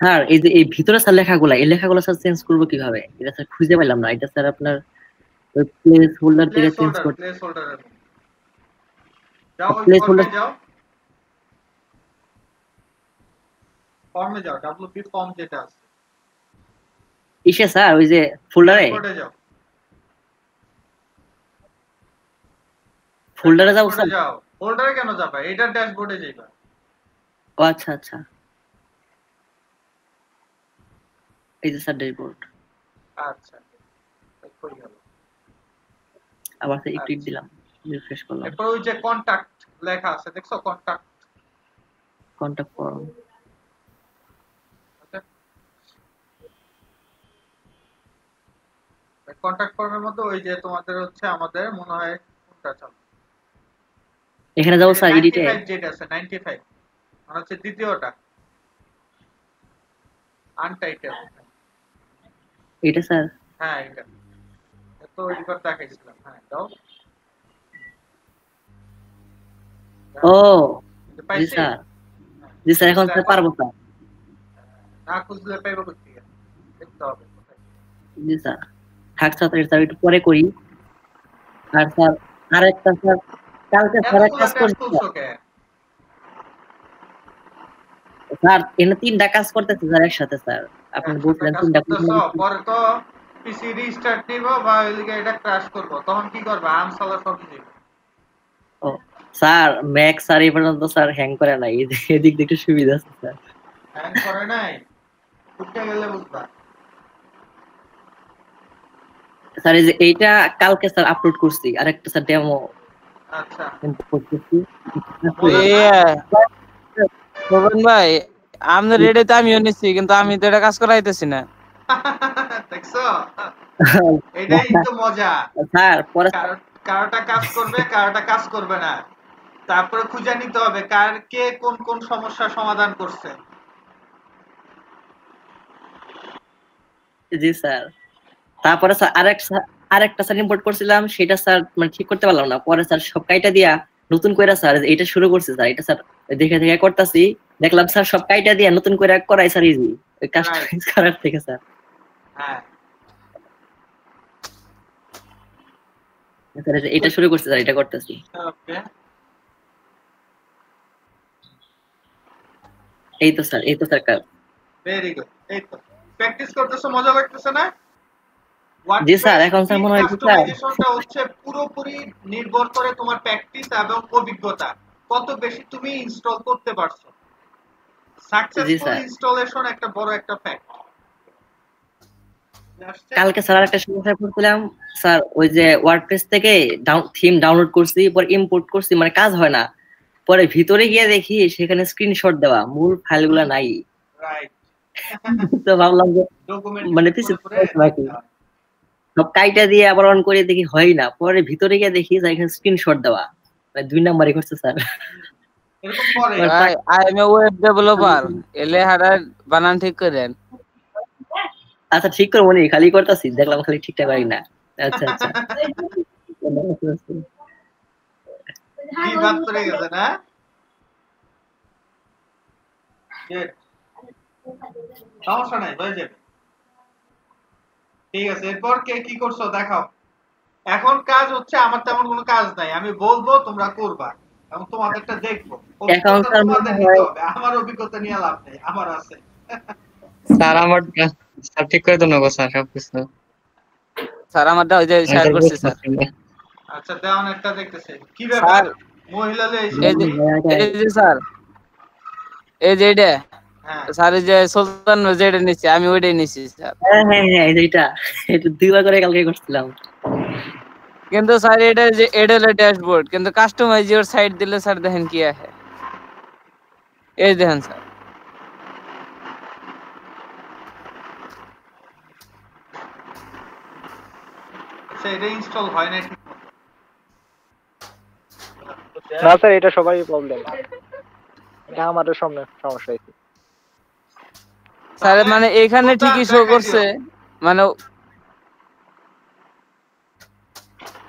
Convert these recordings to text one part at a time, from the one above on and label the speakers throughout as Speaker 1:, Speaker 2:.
Speaker 1: Sir এই যে এই ভিতরে স্যার লেখাগুলা এই লেখাগুলো স্যার চেঞ্জ করবো কিভাবে? এটা স্যার খুঁজে পেলাম না। এটা স্যার আপনার ওই প্লেস হোল্ডার থেকে চেঞ্জ করতে
Speaker 2: প্লেস হোল্ডার যাও, ওই
Speaker 1: প্লেস
Speaker 2: ফর্মে
Speaker 1: হোল্ডার
Speaker 2: যাও, ফর্মে যাও, ডব্লিউপি ফর্ম যেটা আছে
Speaker 1: ইসে স্যার ওই যে ফোল্ডারে
Speaker 2: ড্যাশবোর্ডে যাও,
Speaker 1: ফোল্ডারে যাবো
Speaker 2: ড্যাশবোর্ডে
Speaker 1: স্যার।
Speaker 2: যাও। হোল্ডারে কেন যাবা? এটার ড্যাশবোর্ডে যাইবা।
Speaker 1: ও আচ্ছা আচ্ছা, এই যে স্যার ড্যাশবোর্ড।
Speaker 2: আচ্ছা, কই গেল?
Speaker 1: আবার স্যার একটু
Speaker 2: আচ্ছা,
Speaker 1: দিলাম, রিফ্রেশ করলাম।
Speaker 2: এরপর ওই যে কন্টাক্ট লেখা আছে, দেখছো কন্টাক্ট?
Speaker 1: কন্টাক্ট ফর্ম
Speaker 2: কন্টাক্ট ফর্মের মধ্যে ওই যে তোমাদের হচ্ছে আমাদের মনে হয় কোনটা চালু,
Speaker 1: এখানে যাবো স্যার এডিটে।
Speaker 2: 95 যেটা আছে 95 মানে হচ্ছে দ্বিতীয়টা আনটাইটেল।
Speaker 1: এটা স্যার
Speaker 2: হ্যাঁ এটা তো ওইবার দেখাইছিলাম। হ্যাঁ দাও,
Speaker 1: ও জি
Speaker 2: পাইছি।
Speaker 1: স্যার, জি স্যার এখন স্যার পারবো স্যার।
Speaker 2: না খুঁজলে পাইবো কোথায়? দেখতে হবে কোথায়।
Speaker 1: জি স্যার থাক স্যার, স্যার একটু পরে করি। আর স্যার আরেকটা স্যার, কালকে স্যার এক
Speaker 2: এতগুলো
Speaker 1: কাজ
Speaker 2: ট্যাব
Speaker 1: করছি
Speaker 2: খুলছো কে?
Speaker 1: স্যার, এনে তিনটা কাজ করতেছি স্যার একসাথে স্যার। আপনি
Speaker 2: একসাথে
Speaker 1: বলছিলেন
Speaker 2: কাজ
Speaker 1: তিনটা
Speaker 2: করতেছো, পরে তো পিসি রিস্টার্ট নিব বা ওইদিকে এটা ক্র্যাশ করবো, তখন কি করবে? আনসালা সব দিবে।
Speaker 1: ও স্যার ম্যাক স্যার এই পর্যন্ত স্যার হ্যাং করে নাই, এদিক দিয়ে একটু সুবিধা আছে স্যার।
Speaker 2: হ্যাং করে নাই, উঠে গেলে বুঝবা।
Speaker 1: স্যার এই যে এইটা কালকে স্যার আপলোড করছি, আরেকটা স্যার ডেমো
Speaker 2: আচ্ছা
Speaker 1: করতেছি।
Speaker 2: মজা না?
Speaker 3: শোভন ভাই, আপনার রেডিতে আমিও নিচ্ছি, কিন্তু আমি তো এটা কাজ করাইতেছি না।
Speaker 2: দেখছো, এটাই তো মজা।
Speaker 1: স্যার পরে
Speaker 2: কারোটা কাজ করবে, কারোটা কাজ করবে না, তারপরে খুঁজে নিতে হবে কার কে কোন কোন সমস্যার সমাধান করছে।
Speaker 1: জি স্যার, তারপরে স্যার আরেকটা স্যার ইম্পোর্ট করছিলাম, সেটা স্যার মানে ঠিক করতে পারলাম না। পরে স্যার সব কাইটা দিয়া নতুন করে স্যার এটা শুরু করছি স্যার। এটা স্যার দেখে দেখে করতেছি, দেখলাম স্যার সব কাইটা দিয়া নতুন করে করাই স্যার ইজি ওই কাস্টমাইজ করার থেকে স্যার।
Speaker 2: হ্যাঁ
Speaker 1: স্যার এটা শুরু করছি স্যার, এটা করতেছি।
Speaker 2: ওকে,
Speaker 1: এই তো স্যার, এই তো স্যার কাজ।
Speaker 2: Very good. এই তো প্র্যাকটিস করতেছো, মজা লাগতেছে না?
Speaker 1: জি স্যার,
Speaker 2: ওয়ার্ডপ্রেস
Speaker 1: এখন স্যার
Speaker 2: থিম
Speaker 1: মনে হয় কি স্যার,
Speaker 2: কাস্টমাইজেশনটা হচ্ছে পুরোপুরি নির্ভর করে তোমার প্র্যাকটিস এবং অভিজ্ঞতা, কত বেশি তুমি ইনস্টল করতে পারছো।
Speaker 1: জি
Speaker 2: সাকসেসফুল
Speaker 1: স্যার।
Speaker 2: ইনস্টলেশন একটা বড় একটা ফ্যাক্ট।
Speaker 1: কালকে স্যার আরেকটা সমস্যায় পড়ছিলাম স্যার, ওই যে ওয়ার্ডপ্রেস থেকে থিম ডাউনলোড করছি, পরে ইম্পোর্ট করছি, মানে কাজ হয় না। পরে ভিতরে গিয়ে দেখি সেখানে স্ক্রিনশট দেওয়া, মূল ফাইলগুলো নাই।
Speaker 2: রাইট,
Speaker 1: তো ভাবলাম যে
Speaker 2: ডকুমেন্ট
Speaker 1: মানে
Speaker 2: ডিলিট
Speaker 1: পিছু
Speaker 2: করে
Speaker 1: নাকি সব কাইটা দিয়ে আবার অন করে দেখি হয় না। পরে ভিতরে গিয়ে দেখি যে এখানে স্ক্রিনশট দেওয়া, মানে 2 নাম্বারই করছে স্যার।
Speaker 2: এরকম করে।
Speaker 3: ভাই I M A web developer, এলে হারার বানান ঠিক করেন।
Speaker 1: আচ্ছা ঠিক করবো নি, খালি করতেছি, দেখলাম খালি ঠিকঠাক হয় না। আচ্ছা আচ্ছা
Speaker 2: কি বাদ পড়ে গেছে না? সমস্যা নাই, হয়ে যাবে। ঠিক আছে, এরপর কে কি করছো দেখাও। এখন কাজ হচ্ছে আমার তেমন কোনো কাজ নাই, আমি বলবো তোমরা করবা এবং তোমাদেরটা দেখবো।
Speaker 1: এখন
Speaker 2: অভিজ্ঞতা
Speaker 1: স্যার মনে
Speaker 2: তোমাদের নিতে
Speaker 1: হয়
Speaker 2: হবে, আমার অভিজ্ঞতা নিয়ে লাভ নেই, আমার আছে।
Speaker 4: স্যার আমার স্যার ঠিক করে দেবো স্যার সবকিছু।
Speaker 3: স্যার আমারটা ওই যে
Speaker 4: আমি
Speaker 3: শেয়ার
Speaker 4: স্যার
Speaker 3: করছি
Speaker 4: বুঝতে
Speaker 3: স্যার।
Speaker 4: পারছি না।
Speaker 2: আচ্ছা দেওয়ান একটা দেখতেছে কি ব্যাপার,
Speaker 3: স্যার
Speaker 2: মহিলা লয়ে
Speaker 3: এই
Speaker 2: এসেছি।
Speaker 3: যে এই যে স্যার, এই যে এটা
Speaker 2: হ্যাঁ
Speaker 3: স্যার, এই যে সুলতান যেটা নিচ্ছে আমি ওইটাই নিচ্ছি স্যার।
Speaker 1: হ্যাঁ হ্যাঁ হ্যাঁ, এটা এটা 2 বার করে কালকে করছিলাম।
Speaker 3: কিন্তু স্যার এটা যে এটা হলো ড্যাশবোর্ড, কিন্তু কাস্টমাইজ ইওর সাইট দিলে স্যার দেখেন কি আসে, এই দেখেন স্যার।
Speaker 2: আচ্ছা, এটা ইনস্টল হয় না ঠিক মতো।
Speaker 5: না স্যার, এটা সবারই প্রবলেম, এটা আমাদের সামনে সমস্যা হয়েছে।
Speaker 3: স্যার মানে এখানে ঠিকই শো করছে, মানে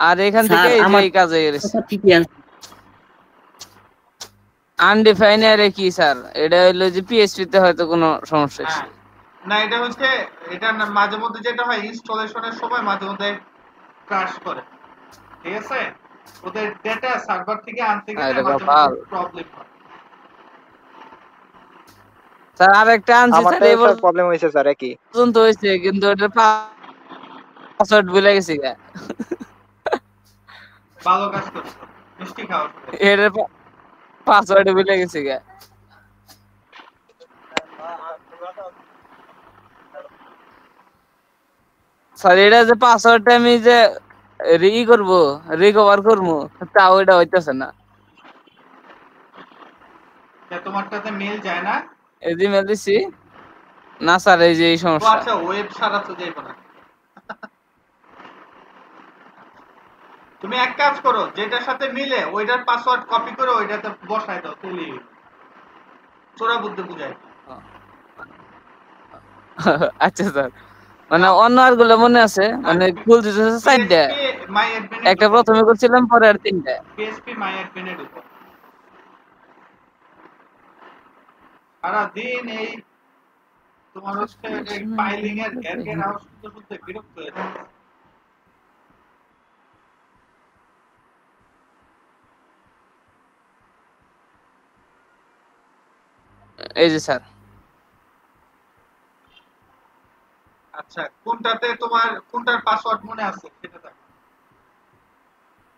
Speaker 3: আর এখান থেকে
Speaker 1: স্যার
Speaker 3: এই যে
Speaker 1: আমার
Speaker 3: এই কাজ হয়ে গেছে।
Speaker 1: কথা ঠিকই আছে।
Speaker 3: আনডিফাইন আরে কি স্যার? এটা হলো যে পিএইচপি তে হয়তো কোনো সমস্যা
Speaker 2: হ্যাঁ
Speaker 3: আছে।
Speaker 2: না এটা হচ্ছে এটা মাঝে মধ্যে যেটা হয় ইনস্টলেশনের সময় মাঝে মধ্যে ক্র্যাশ করে, ঠিক আছে? ওদের ডেটা সার্ভার থেকে আনতে গেলে
Speaker 3: আরে
Speaker 2: মাঝে মধ্যে
Speaker 3: কপাল।
Speaker 2: প্রবলেম হয়।
Speaker 3: স্যার আরেকটা আনছি স্যার,
Speaker 5: আমারটা
Speaker 3: এই
Speaker 5: স্যার প্রবলেম হয়েছে স্যার একই।
Speaker 3: পর্যন্ত হয়েছে কিন্তু ওটার পাসওয়ার্ড ভুলে গেছি গা।
Speaker 2: ভালো কাজ করছো, মিষ্টি খাওয়া শুরু।
Speaker 3: এটার পাসওয়ার্ড ভুলে গেছি গা। স্যার এটা যে পাসওয়ার্ডটা আমি যে করবো, রিকভার করবো, তাও এটা হইতেছে না।
Speaker 2: তোমারটাতে মেল যায় না?
Speaker 3: এই যে মেল দিছি, না স্যার এই যে এই
Speaker 2: ও
Speaker 3: সমস্যা।
Speaker 2: আচ্ছা, ওয়েব সারা তো যাইব না। তুমি এক কাজ করো, যেটার সাথে মিলে ওইটার পাসওয়ার্ড কপি করে ওইটাতে বসায় দাও, তাহলেই হইবে। চোরা বুদ্ধি বুঝাই।
Speaker 3: আচ্ছা স্যার, মানে অন্য আর গুলো মনে আছে, মানে ফুল দিতেছে 4টা,
Speaker 2: পিএসপি মাই অ্যাডমিনে
Speaker 3: একটা
Speaker 2: ঢুকো,
Speaker 3: প্রথমে করছিলাম পরে আর 3টা।
Speaker 2: পিএসপি মাই অ্যাডমিনে ঢুকো। সারা দিন এই তোমার হচ্ছে এই ফাইলিং এর ঘের ঘের আওয়াজ শুনতে শুনতে বিরক্ত হয়ে যাচ্ছে।
Speaker 3: এই যে স্যার,
Speaker 2: আচ্ছা কোনটাতে তোমার কোনটার পাসওয়ার্ড মনে আছে সেটা দেখো।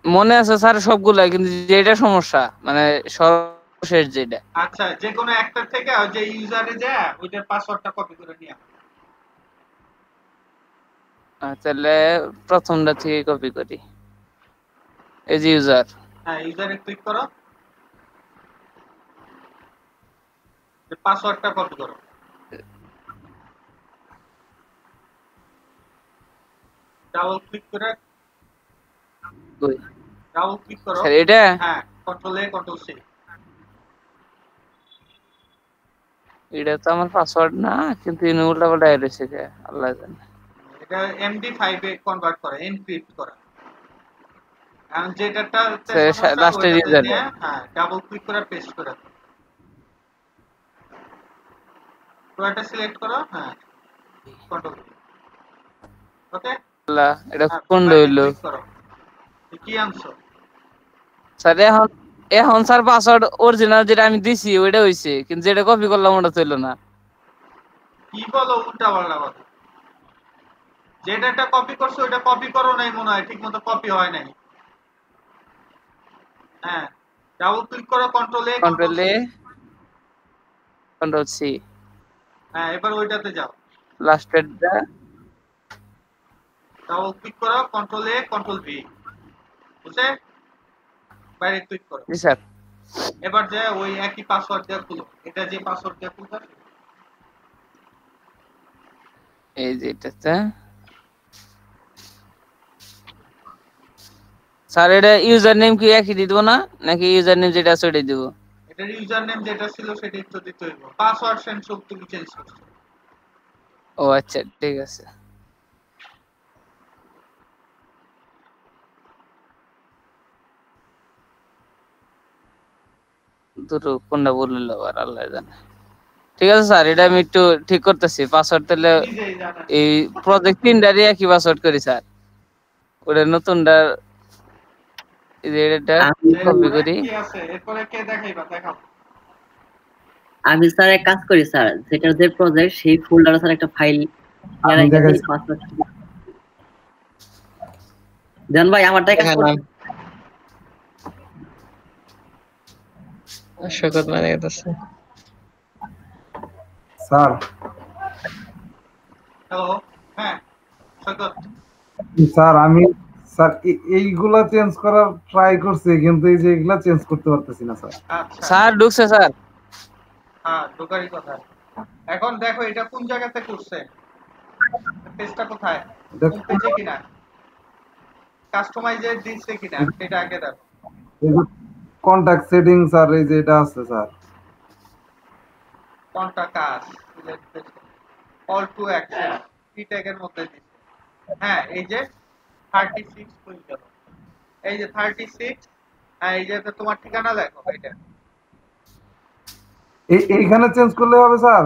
Speaker 3: মনে আছে স্যার সবগুলাই, কিন্তু যেটা সমস্যা মানে সর্বশেষ যেটা।
Speaker 2: আচ্ছা যে কোনো একটা থেকে যে ইউজারে যায় ওইটার পাসওয়ার্ডটা কপি করে নিয়ে আসো।
Speaker 3: তাহলে প্রথমটা থেকে কপি করি। এই যে ইউজার,
Speaker 2: হ্যাঁ ইউজারে ক্লিক করো, পাসওয়ার্ডটা কপি করো, ডাবল ক্লিক করে ডাবল ক্লিক করো।
Speaker 3: স্যার এটা
Speaker 2: হ্যাঁ কন্ট্রোল এ কন্ট্রোল সি।
Speaker 3: এটা তো আমার পাসওয়ার্ড না, কিন্তু উল্টা পাল্টা রয়েছে কে আল্লাহ জানে।
Speaker 2: এটা এমডি5 এ কনভার্ট করে, এনক্রিপ্ট করা। এখন যেটাতে সমস্যা
Speaker 3: লাস্টের
Speaker 2: ওইটাতে
Speaker 3: ইউজার
Speaker 2: নিয়ে হ্যাঁ ডাবল ক্লিক করে পেস্ট করে দাও। পুরোটা সিলেক্ট করো, হ্যাঁ কন্ট্রোল ওকে।
Speaker 3: আল্লাহ, এটা
Speaker 2: হ্যাঁ
Speaker 3: কোন
Speaker 2: বাইরে
Speaker 3: হইলো
Speaker 2: ক্লিক করো, কি আনছো?
Speaker 3: স্যার? এখন এখন স্যার পাসওয়ার্ড অরিজিনাল যেটা আমি দিছি ওইটা হইছে, কিন্তু যেটা কপি করলাম ওটা চললো না।
Speaker 2: কি বলো উল্টা পাল্টা কথা? যেটা কপি করছো ওইটা কপি করো নাই মনে হয়, ঠিক মতো কপি হয় নাই। হ্যাঁ ডাবল ক্লিক করো, কন্ট্রোল এ কন্ট্রোল
Speaker 3: কন্ট্রোল
Speaker 2: সি।
Speaker 3: এ কন্ট্রোল সি,
Speaker 2: হ্যাঁ এবার ওইটাতে যাও,
Speaker 3: লাস্টেরটা।
Speaker 2: ডাবল ক্লিক করো, কন্ট্রোল এ কন্ট্রোল ভি, বুঝছে? বাইরে ক্লিক করো।
Speaker 3: জি স্যার।
Speaker 2: এবার যে ওই একই পাসওয়ার্ড দিয়ে খুলো, এটা যে পাসওয়ার্ড দিয়ে খুলতে
Speaker 3: এই যে এটাতে স্যার, এটা ইউজার নেম কি একই দিব না, নাকি ইউজার নেম যেটা আছে ওটাই দিব?
Speaker 2: এটার ইউজার নেম যেটা ছিল সেটাই তো দিতে হইব। পাসওয়ার্ড সেন্ড সব তুমি চেঞ্জ করছো।
Speaker 3: ও আচ্ছা ঠিক আছে। দুটো কোনটা বললো আবার আল্লাহ জানে। ঠিক আছে স্যার, এটা আমি একটু ঠিক করতেছি পাসওয়ার্ড। তাহলে
Speaker 2: নিজেই জানেন।
Speaker 3: এই প্রজেক্ট 3টারই একই পাসওয়ার্ড করি স্যার। ওটা নতুনটা এই যে এটা কপি
Speaker 2: এরপরে
Speaker 3: করি।
Speaker 2: কি আছে? এরপরে কে দেখাইবা? দেখাও।
Speaker 1: আমি স্যার এক কাজ করি স্যার, যেটার যে প্রজেক্ট সেই ফোল্ডারে স্যার একটা ফাইল দেন ভাই আমারটাই কাজ করতে।
Speaker 4: শকত মানে গেছে
Speaker 6: স্যার।
Speaker 2: হ্যালো, হ্যাঁ সৈকত।
Speaker 6: স্যার আমি স্যার এইগুলা চেঞ্জ করার ট্রাই করছি, কিন্তু এই যে এগুলা চেঞ্জ করতে পারতেছি না স্যার।
Speaker 2: আচ্ছা
Speaker 3: স্যার ঢুকছে স্যার।
Speaker 2: হ্যাঁ ঢোকারই কথা। এখন দেখো এটা কোন জায়গাতে করছে, পেজটা কোথায়, কোন পেজে কিনা, কাস্টমাইজে দিচ্ছে কিনা সেটা আগে দেখো।
Speaker 6: কন্টাক্ট সেটিং স্যার, এই যে এটা আছে স্যার।
Speaker 2: কোনটা কাজ, কল টু অ্যাকশন কি ট্যাগের মধ্যে দিচ্ছে। হ্যাঁ এই যে 36 হয়ে গেল, এই যে 36। হ্যাঁ এই যে তোমার ঠিকানা দেখো, এটা
Speaker 6: এইখানে চেঞ্জ করলে হবে স্যার?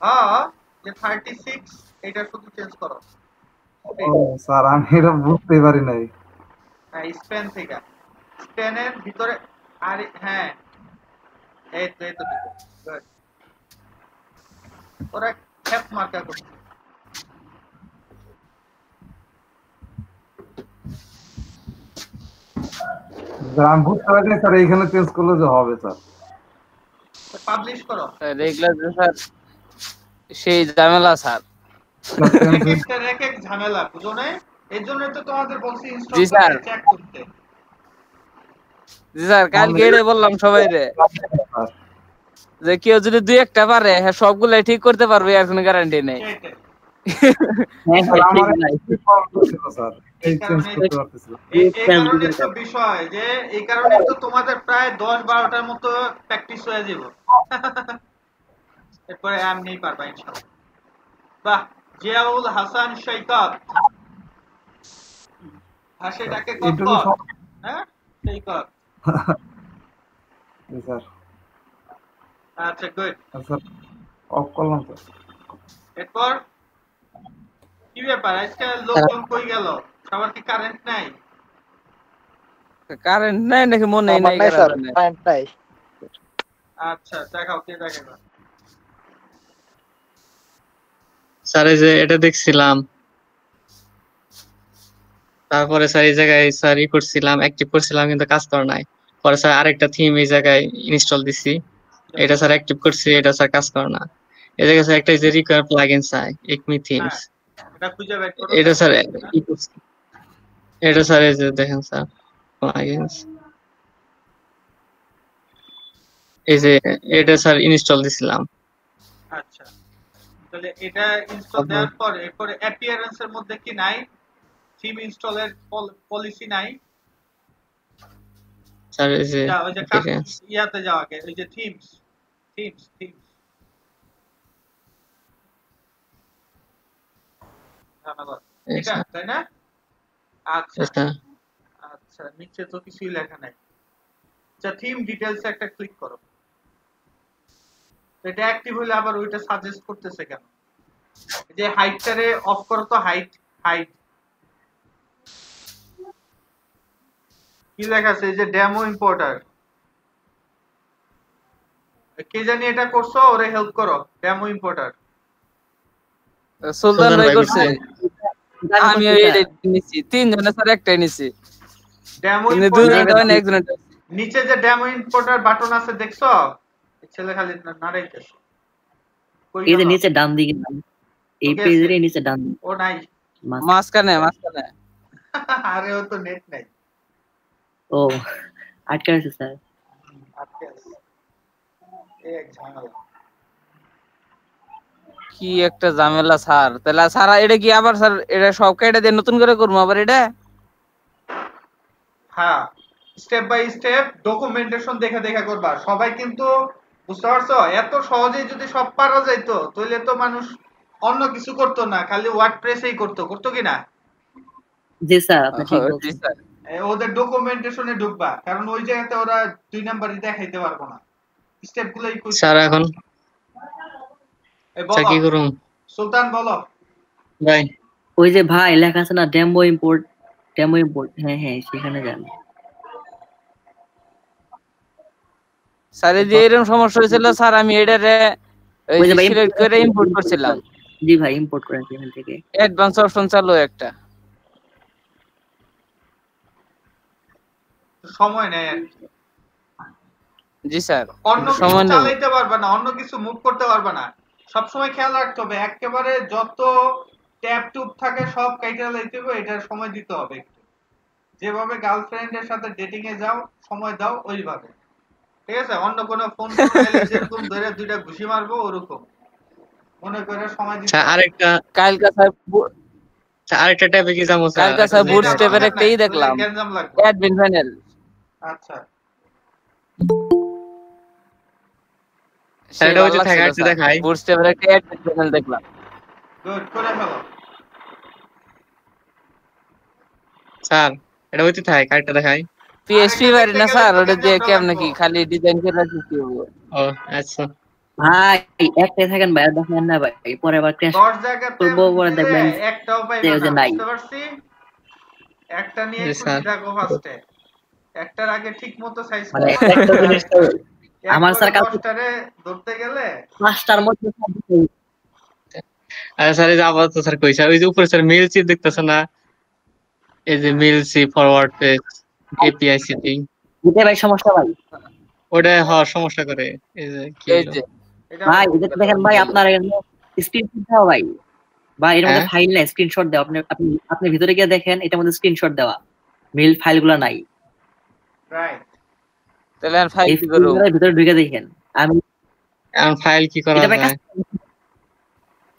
Speaker 2: হ্যাঁ, যে 36 এটা শুধু চেঞ্জ করো।
Speaker 6: ও স্যার, আমি এটা বুঝতেই পারি নাই।
Speaker 2: হ্যাঁ, স্পেন থেকে স্পেনের ভিতরে। আর হ্যাঁ, এই তো good. ওরা হ্যাপ মার্কা করছে।
Speaker 6: স্যার, আমি বুঝতে পারি নাই স্যার, এইখানে চেঞ্জ করলে যে হবে স্যার।
Speaker 2: পাবলিশ করো।
Speaker 3: এগুলা যে স্যার সেই ঝামেলা স্যার।
Speaker 6: স্যার,
Speaker 2: এক একটার এক এক ঝামেলা, বুঝো না? এর জন্যই তো তোমাদের বলছি ইনস্টল
Speaker 3: জি স্যার।
Speaker 2: করতে, চেক করতে।
Speaker 3: জি স্যার, কালকে এটাই বললাম সবাই রে, যে কেউ যদি দুই একটা পারে হ্যাঁ সবগুলাই ঠিক করতে পারবে এর কোনো গ্যারান্টি নেই।
Speaker 2: সেইটাই।
Speaker 1: হ্যাঁ
Speaker 6: স্যার,
Speaker 1: হ্যাঁ, ঠিক
Speaker 6: আমার
Speaker 1: ভাই।
Speaker 6: একটু প্রবলেম ছিল স্যার, এই চেঞ্জ করতে পারতেছিলাম।
Speaker 2: এই কারণেই তো বিষয়, যে এই কারণেই তো তোমাদের প্রায় 10-12টার মতো প্র্যাকটিস হয়ে যাব। এরপরে এমনি পারবা ইনশাআল্লাহ। বাহ, জিয়াউল হাসান সৈকত, হাসিটাকে কত?
Speaker 6: এইটুকু সব
Speaker 2: হ্যাঁ, সৈকত।
Speaker 6: জি স্যার।
Speaker 2: আচ্ছা, গুড।
Speaker 6: স্যার, অফ করলাম স্যার।
Speaker 2: এরপর কি ব্যাপার, আজকে লোকজন কই গেল? সবার কি কারেন্ট নাই?
Speaker 3: কারেন্ট নাই নাকি মনে
Speaker 5: আমার
Speaker 3: নাই
Speaker 5: নাই স্যার,
Speaker 3: কারেন্ট নাই।
Speaker 5: কারেন্ট নাই।
Speaker 2: আচ্ছা, দেখাও কে দেখে না।
Speaker 4: স্যার এই যে এটা দেখছিলাম, তারপরে স্যার এই জায়গায় স্যার করছিলাম, অ্যাক্টিভ করছিলাম কিন্তু কাজ করে নাই। পরে স্যার আরেকটা থিম এই জায়গায় ইনস্টল দিছি, এটা স্যার অ্যাক্টিভ করছি, এটা স্যার কাজ করে না। এই জায়গায় স্যার একটা যে রিকোয়ার প্লাগইন চাই, একমি থিমস,
Speaker 2: হ্যাঁ, এটা খুঁজে বের করো।
Speaker 4: এটা স্যার
Speaker 2: হ্যাঁ?
Speaker 4: এটা স্যার এই যে দেখেন স্যার প্লাগইনস, এই যে এটা স্যার ইনস্টল দিছিলাম।
Speaker 2: আচ্ছা, তাহলে এটা ইনস্টল দেওয়ার পর এরপরে অ্যাপিয়ারেন্স এর মধ্যে কি নাই? থিম ইনস্টলের পলিসি নাই?
Speaker 4: স্যার এই যে
Speaker 2: ওই যে ইয়াতে যাও আগে, ওই যে থিমস ধন্যবাদ। এটা তাই না? আচ্ছা আচ্ছা, নিচে তো কিছুই লেখা নাই। আচ্ছা, থিম ডিটেইলস একটা ক্লিক করো। এটা অ্যাক্টিভ হলে আবার ওইটা সাজেস্ট করতেছে কেন? এই যে হাইটটারে অফ করো তো, হাইট কি লেখা আছে? এই যে ডেমো ইম্পোর্টার, কে জানি এটা করছো, ওরে হেল্প করো। ডেমো ইম্পোর্টার
Speaker 3: সুলতান ভাই করছে, আমি
Speaker 1: করছি,
Speaker 3: এইটাই
Speaker 1: স্যার।
Speaker 3: নিছি, তিনজনে স্যার একটাই নিছি।
Speaker 2: ডেমো
Speaker 3: কিন্তু
Speaker 2: ইম্পোর্টার
Speaker 3: দুজনে দেওয়া না, একজনে
Speaker 2: নিচে যে ডেমো ইম্পোর্টার বাটন আছে দেখছো? ছেলে খালি নাড়াইতেছে। কই
Speaker 1: এই যে
Speaker 2: গেল?
Speaker 1: নিচে ডান দিকে, এই
Speaker 2: ওকে,
Speaker 1: পেজের নিচে ডান দিকে
Speaker 2: ও নাই।
Speaker 3: মাঝখানে।
Speaker 2: আরে ও তো নেট নাই।
Speaker 1: ও আটকে আছে স্যার।
Speaker 2: আটকে আছে। এই এক ঝামেলা।
Speaker 3: কি একটা ঝামেলা স্যার। তাহলে স্যার এটা কি আবার স্যার এটা সব কেটে দিয়ে নতুন করে করবো আবার এটা?
Speaker 2: হ্যাঁ, স্টেপ বাই স্টেপ ডকুমেন্টেশন দেখে দেখে করবা। সবাই কিন্তু বুঝতে পারছো, এত সহজেই যদি সব পারা যাইতো তাহলে তো মানুষ অন্য কিছু করতো না, খালি ওয়ার্ডপ্রেসেই করতো কি না?
Speaker 1: জি স্যার, আপনি ঠিক
Speaker 3: জি
Speaker 1: বলছেন।
Speaker 3: স্যার।
Speaker 2: ওদের ডকুমেন্টেশনে ঢুকবা, কারণ ওই জায়গাতে ওরা 2 নাম্বারই দেখাইতে পারবো না। স্টেপ গুলোই কইছি।
Speaker 4: স্যার এখন
Speaker 2: বলো
Speaker 4: কি করুম
Speaker 2: সুলতান, বলো
Speaker 4: ভাই?
Speaker 1: ওই যে ভাই লেখা আছে না ডেমো ইম্পোর্ট, হ্যাঁ হ্যাঁ, সেখানে যান।
Speaker 3: স্যার এই যে এরকম সমস্যা হয়েছিল স্যার, আমি এটারে ওই
Speaker 1: ওই যে
Speaker 3: যে
Speaker 1: ভাই
Speaker 3: সিলেক্ট করে ইম্পোর্ট করছিলাম,
Speaker 1: জি ভাই, ইম্পোর্ট করেন সেখান থেকে।
Speaker 3: অ্যাডভান্স অপশন চালু একটা।
Speaker 2: সময় নেই আর কি।
Speaker 3: জি স্যার,
Speaker 2: অন্য কিছু
Speaker 3: সময় নেব।
Speaker 2: চালাইতে পারবে না, অন্য কিছু মুভ করতে পারবে না। সবসময় খেয়াল রাখতে হবে, একেবারে যত ট্যাব টুব থাকে সব কাইটা লাইতে হবে, এটার সময় দিতে হবে একটু। যেভাবে গার্লফ্রেন্ডের সাথে ডেটিং এ যাও, সময় দাও ওইভাবে, ঠিক আছে? অন্য কোনো ফোন এলে যেরকম ধরে দুইটা ঘুষি মারবো ওরকম মনে করে সময় দিতে
Speaker 4: স্যার
Speaker 2: হবে।
Speaker 4: আরেকটা
Speaker 3: কালকে স্যার
Speaker 4: আরেকটা ট্যাবে কি যাবো স্যার?
Speaker 3: কালকে স্যার বুট স্টেপের
Speaker 2: দরকার
Speaker 3: একটাই
Speaker 2: নাই,
Speaker 3: দেখলাম,
Speaker 2: গ্যাঞ্জাম লাগবে।
Speaker 3: Admin panel.
Speaker 2: আচ্ছা,
Speaker 4: স্যার
Speaker 3: সেই
Speaker 4: এটা
Speaker 3: ভালো
Speaker 4: হচ্ছে
Speaker 3: লাগছিল
Speaker 4: একটা
Speaker 3: স্যার,
Speaker 4: দেখাই।
Speaker 3: বুট স্টেপের একটা অ্যাডমিন প্যানেল দেখলাম।
Speaker 2: গুড, করে ফেলো।
Speaker 4: স্যার এটা হইতে থাকে, আরেকটা দেখাই।
Speaker 3: পিএসপি বাড়ি না স্যার, ওটা দিয়ে কেমনে কি
Speaker 2: লাগবো।
Speaker 3: খালি ডিজাইন করে রাখছি কি হবো?
Speaker 4: ও আচ্ছা
Speaker 1: ভাই একটাই থাকেন ভাই, আর দেখেন না ভাই, পরে আবার ক্র্যাশ
Speaker 2: 10 জায়গাতে
Speaker 1: করবো, পরে
Speaker 2: দিলে
Speaker 1: দেখবেন
Speaker 2: একটাও পাইবে
Speaker 1: যে
Speaker 2: না,
Speaker 1: ওই যে নাই।
Speaker 2: বুঝতে পারছি। একটা নিয়ে
Speaker 4: জি
Speaker 2: খুশি
Speaker 4: স্যার।
Speaker 2: থাকো ফার্স্টে। একটার আগে ঠিক মতো সাইজ
Speaker 1: মানে
Speaker 2: করো।
Speaker 1: একটা জিনিস তো আমার স্যার কালকে
Speaker 2: 10টারে ধরতে গেলে
Speaker 1: 5টার মধ্যে
Speaker 4: আর স্যার এই যে আপাতত স্যার কইছে ওই যে উপরে স্যার মেল চিপ দেখতেছ না, এই যে mail C forward page API city,
Speaker 1: এটাই ভাই সমস্যা ভাই।
Speaker 4: ওটা হওয়ার সমস্যা করে। এই যে কি
Speaker 3: এই
Speaker 4: হলো?
Speaker 3: যে
Speaker 2: এটা
Speaker 1: ভাই এটা তো দেখেন ভাই, আপনার স্ক্রিনশট দেওয়া ভাই, বা এর মধ্যে
Speaker 4: হ্যাঁ
Speaker 1: ফাইল নাই, স্ক্রিনশট দেওয়া। আপনি আপনি আপনি ভিতরে গিয়ে দেখেন, এটার মধ্যে স্ক্রিনশট দেওয়া, মেল ফাইলগুলো নাই।
Speaker 2: রাইট।
Speaker 3: তাহলে আর ফাইল
Speaker 1: এই
Speaker 3: কি করব?
Speaker 1: ফাইলগুলোর ভিতরে ঢুকে দেখেন। আমি
Speaker 4: এখন ফাইল কি করা
Speaker 1: এটা ভাই
Speaker 4: যায়?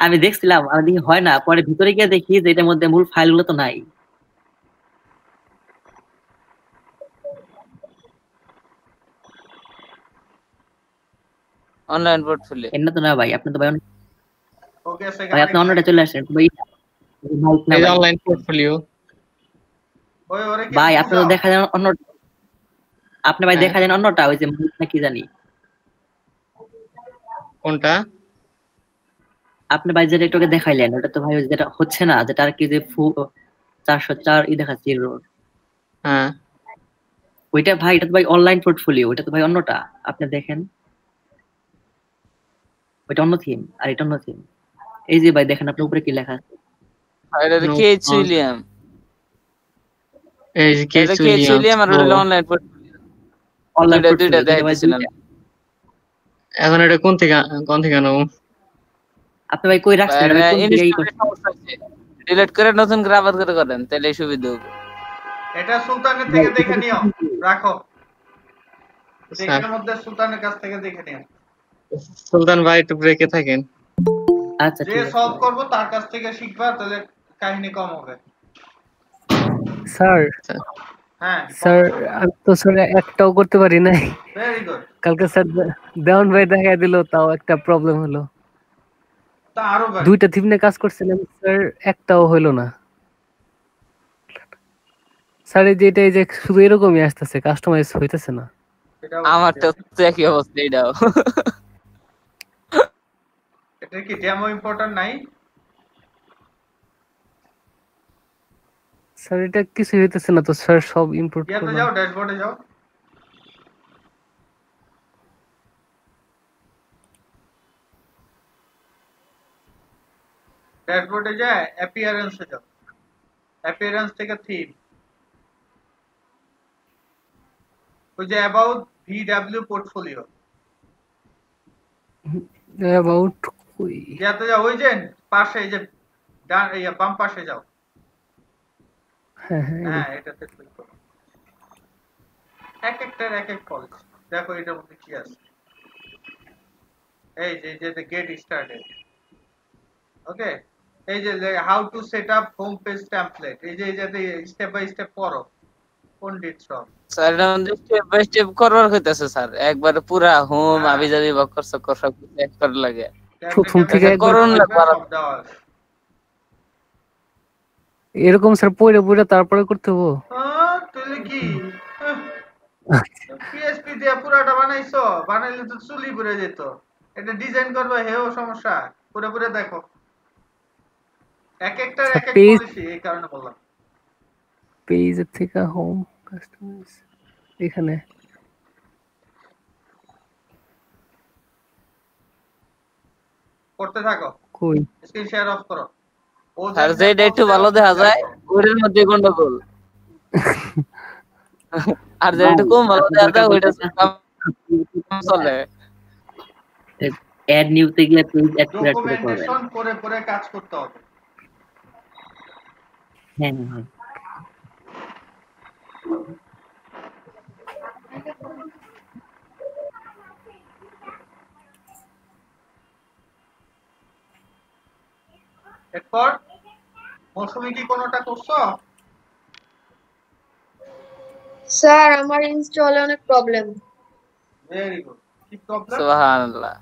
Speaker 1: আমি দেখছিলাম, আমি দেখি হয় না, পরে ভিতরে গিয়ে দেখি যে এটার মধ্যে মূল ফাইলগুলো তো নাই।
Speaker 3: Online portfolio.
Speaker 1: এমনি তো না ভাই, আপনি তো ভাই
Speaker 2: ওকে
Speaker 1: ভাই আপনি অন্যটা চলে আসেন ভাই, মাইক না
Speaker 4: এই যে
Speaker 1: ভাই।
Speaker 4: Online portfolio.
Speaker 2: ওই ওরে কি
Speaker 1: ভাই আপনি তো দেখা যান অন্য, আপনি ভাই
Speaker 4: হ্যাঁ।
Speaker 1: দেখা যান অন্যটা, ওই যে মাইক না কি জানি।
Speaker 4: কোনটা?
Speaker 1: আপনি ভাই যেটা একটু আগে দেখাইলেন, ওটা তো ভাই ওই যেটা হচ্ছে না, যেটা আর কি যে 404 দেখাচ্ছে error।
Speaker 4: হ্যাঁ
Speaker 1: ওইটা ভাই, এটা তো ভাই অনলাইন পোর্টফোলিও, ওইটা তো ভাই অন্যটা। আপনি দেখেন, ওইটা অন্য থিম আর এটা অন্য থিম। এই যে ভাই দেখেন আপনার উপরে কি লেখা আছে,
Speaker 3: আর এটা
Speaker 4: No,
Speaker 3: কেএইচ উইলিয়াম।
Speaker 4: এই যে কেস
Speaker 3: এটা কেএইচ
Speaker 4: উইলিয়ামস।
Speaker 3: উইলিয়াম আর ওটা অনলাইন পোর্টফোলিও।
Speaker 1: অনলাইন
Speaker 3: দুইটা
Speaker 1: পোর্টফোলিও
Speaker 3: দেখাইতেছিলাম।
Speaker 4: এখন এটা কোন থেকে আনো?
Speaker 1: আপনি ভাই কই রাখছেন, এটা ভাই কোন দিকে ই করছেন?
Speaker 3: ডিলিট করে নতুন করে আবার করে করেন, তাহলে সুবিধা হবে।
Speaker 2: এটা সুলতানের থেকে দেখে নিও, রাখো।
Speaker 4: স্যার
Speaker 2: দেখের মধ্যে সুলতানের কাছ থেকে দেখে নিও।
Speaker 4: সুলতান ভাই একটু ব্রেকে থাকেন।
Speaker 1: আচ্ছা
Speaker 2: যে
Speaker 1: ঠিক আছে
Speaker 2: সলভ
Speaker 1: ভাই।
Speaker 2: করবো তার কাছ থেকে শিখবা, তাহলে কাহিনী কম হবে।
Speaker 7: স্যার
Speaker 2: হ্যাঁ
Speaker 7: স্যার আমি তো স্যার একটাও করতে পারি নাই।
Speaker 2: Very good.
Speaker 7: কালকে স্যার দেওয়ান ভাই দেখা দিল, তাও একটা প্রবলেম হলো।
Speaker 2: তা আরো ভাই
Speaker 7: দুইটা থিম নিয়ে কাজ করছিলাম স্যার, একটাও হইলো না স্যার। এই যে এটা, এই যে শুধু এরকমই আসতেছে, কাস্টমাইজ হইতেছে না।
Speaker 2: এটা
Speaker 3: আমার তো একই অবস্থা এটাও।
Speaker 2: এটা কি ডেমো ইম্পর্টেন্ট নাই?
Speaker 7: স্যার এটা কিছু হইতেছে না তো স্যার, সব ইম্পোর্ট
Speaker 2: ইয়াতে
Speaker 7: করলাম।
Speaker 2: যাও, ড্যাশবোর্ডে যাও। ড্যাশবোর্ডে যায় অ্যাপিয়ারেন্সে যাও, অ্যাপিয়ারেন্স থেকে থিম, ওই যে অ্যাবাউট ভিডব্লিউ পোর্টফোলিও
Speaker 7: অ্যাবাউট
Speaker 2: ইয়াতে যাও, ওই যে পাশে, এই যে ডান বাম পাশে যাও।
Speaker 7: হ্যাঁ হ্যাঁ
Speaker 2: হ্যাঁ এটাতে ক্লিক করো। এক একটার এক এক কল দেখো এটার মধ্যে কি আছে। এই যে গেট স্টার্টেড, ওকে। এই যে how to set up home page template, এই যে স্টেপ বাই স্টেপ পড়ো কোন ডিট সব।
Speaker 3: স্যার এটা আমাদের স্টেপ বাই স্টেপ করবার হইতাছে স্যার, একবারে পুরা হোম
Speaker 2: হ্যাঁ।
Speaker 3: আবিজাবি বক্কর চক্কর সব কিছু এক করে লাগে।
Speaker 7: প্রথম থেকে
Speaker 3: একবার করুন লাগবে আরো।
Speaker 2: সব দেওয়া আছে।
Speaker 7: এরকম স্যার পড়ে পড়ে তারপরে করতে হবো।
Speaker 2: তাহলে কি পিএসপি দিয়ে পুরাটা বানাইছো, বানাইলে তো চুলি পুড়ে যেত। এটা ডিজাইন করবে হেও সমস্যা, পুরো পুরো দেখো এক একটার এক এক
Speaker 7: পেজ
Speaker 2: পলিসি, এই কারণে বললাম।
Speaker 7: পেজ থেকে হোম কাস্টমাইজ এখানে
Speaker 2: করতে থাকো,
Speaker 7: কই?
Speaker 2: স্ক্রিন শেয়ার অফ করো। ও
Speaker 3: আর যেটা একটু ভালো দেখা যায় ওইটার মধ্যে গন্ডগোল, আর যেটা একটু কম ভালো দেখা যায় ওইটা চলে।
Speaker 1: অ্যাড নিউতে গিয়ে পেজ অ্যাড করে করবেন।
Speaker 2: ডকুমেন্টেশন করে করে কাজ করতে হবে।
Speaker 1: হ্যাঁ হ্যাঁ হ্যাঁ।
Speaker 2: এরপর মৌসুমী কি কোনোটা করছো?
Speaker 8: স্যার আমার ইনস্টলে অনেক প্রবলেম।
Speaker 2: Very good. কি প্রবলেম?
Speaker 3: সুবহানাল্লাহ।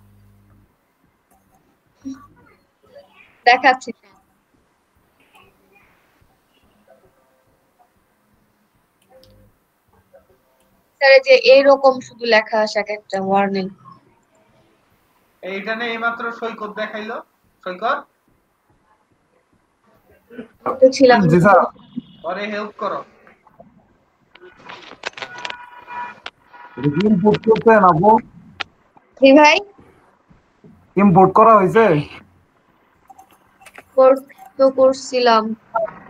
Speaker 8: দেখাচ্ছি। যে এইরকম শুধু লেখা আসে এক একটা ওয়ার্নিং।
Speaker 2: এইখানে এইমাত্র সৈকত দেখাইলো। সৈকত
Speaker 8: তো ছিলাম
Speaker 6: জি স্যার।
Speaker 2: পরে হেল্প করো।
Speaker 6: ইম্পোর্ট করছেন আপু?
Speaker 8: জি ভাই,
Speaker 6: ইম্পোর্ট করা হয়েছে?
Speaker 8: কোর্স তো করছিলাম।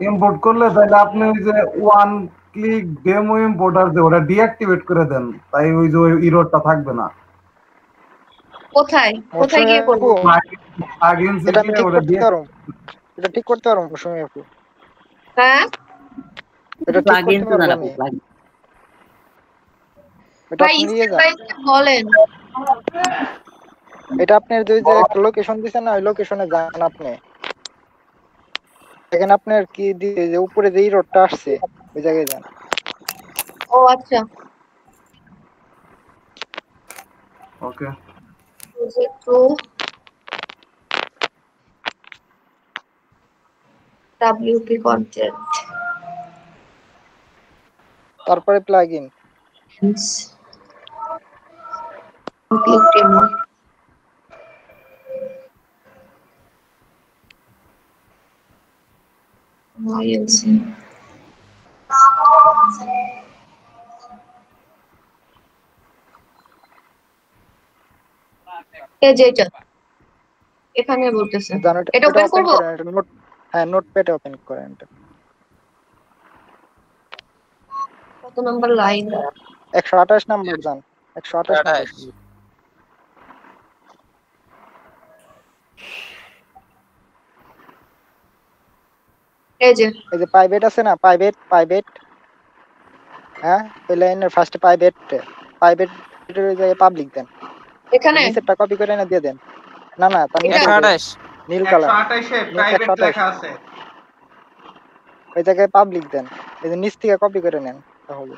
Speaker 6: ইম্পোর্ট করলে তাহলে আপনি ওই যে ওয়ান ক্লিক ডেমো ইম্পোর্টার যে ওটা ডিঅ্যাক্টিভেট করে দেন, তাই ওই যে ওই ইররটা থাকবে না।
Speaker 8: কোথায় কোথায় গিয়ে করবো?
Speaker 6: প্লাগইন
Speaker 5: এটা আমি
Speaker 6: গিয়ে
Speaker 5: ঠিক
Speaker 6: ওটা
Speaker 5: করতে পারবো, এটা ঠিক করতে পারবো মৌসুমী আপু,
Speaker 8: হ্যাঁ
Speaker 5: এটা ঠিক
Speaker 1: প্লাগইন
Speaker 5: করতে
Speaker 1: তো
Speaker 5: পারবো
Speaker 1: জানাবো
Speaker 5: আমি,
Speaker 1: plugin।
Speaker 5: এটা
Speaker 8: ভাই
Speaker 5: আপনি নিয়ে
Speaker 8: স্টেপ
Speaker 5: যান।
Speaker 8: বাই স্টেপ বলেন।
Speaker 5: এটা আপনার যে যে একটা লোকেশন দিছেন না, ওই লোকেশনে যান আপনি। এখানে আপনার কি দিয়ে যে উপরে যে রোডটা আসছে ওই জায়গায় যান।
Speaker 8: ও আচ্ছা,
Speaker 6: ওকে।
Speaker 8: একটু WP কন্টেন্ট
Speaker 5: তারপরে প্লাগইন,
Speaker 8: ক্লিক ডেমো। এই যে এটা এখানে বলতেছে
Speaker 5: জান
Speaker 8: এটা
Speaker 5: এটা
Speaker 8: ওপেন
Speaker 5: ওপেন
Speaker 8: করব।
Speaker 5: করেন, এটা নোট, হ্যাঁ নোটপ্যাডে ওপেন করেন এটা।
Speaker 8: কত নাম্বার লাইন?
Speaker 5: 128 নাম্বার যান, 128 নাম্বার।
Speaker 8: এই যে
Speaker 5: এই যে প্রাইভেট আছে না, প্রাইভেট প্রাইভেট, হ্যাঁ ওই লাইনের ফার্স্টে প্রাইভেট, প্রাইভেট এর জায়গায় পাবলিক দেন।
Speaker 8: এখানে
Speaker 5: নিচেরটা কপি করে এনে দিয়ে দেন। না না, তার নিচে
Speaker 8: এটা
Speaker 3: 128
Speaker 5: নীল কালার
Speaker 2: 128 এ প্রাইভেট
Speaker 5: 128
Speaker 2: লেখা আছে।
Speaker 5: ওই জায়গায় পাবলিক দেন। এই যে নিচ থেকে কপি করে নেন তাহলে।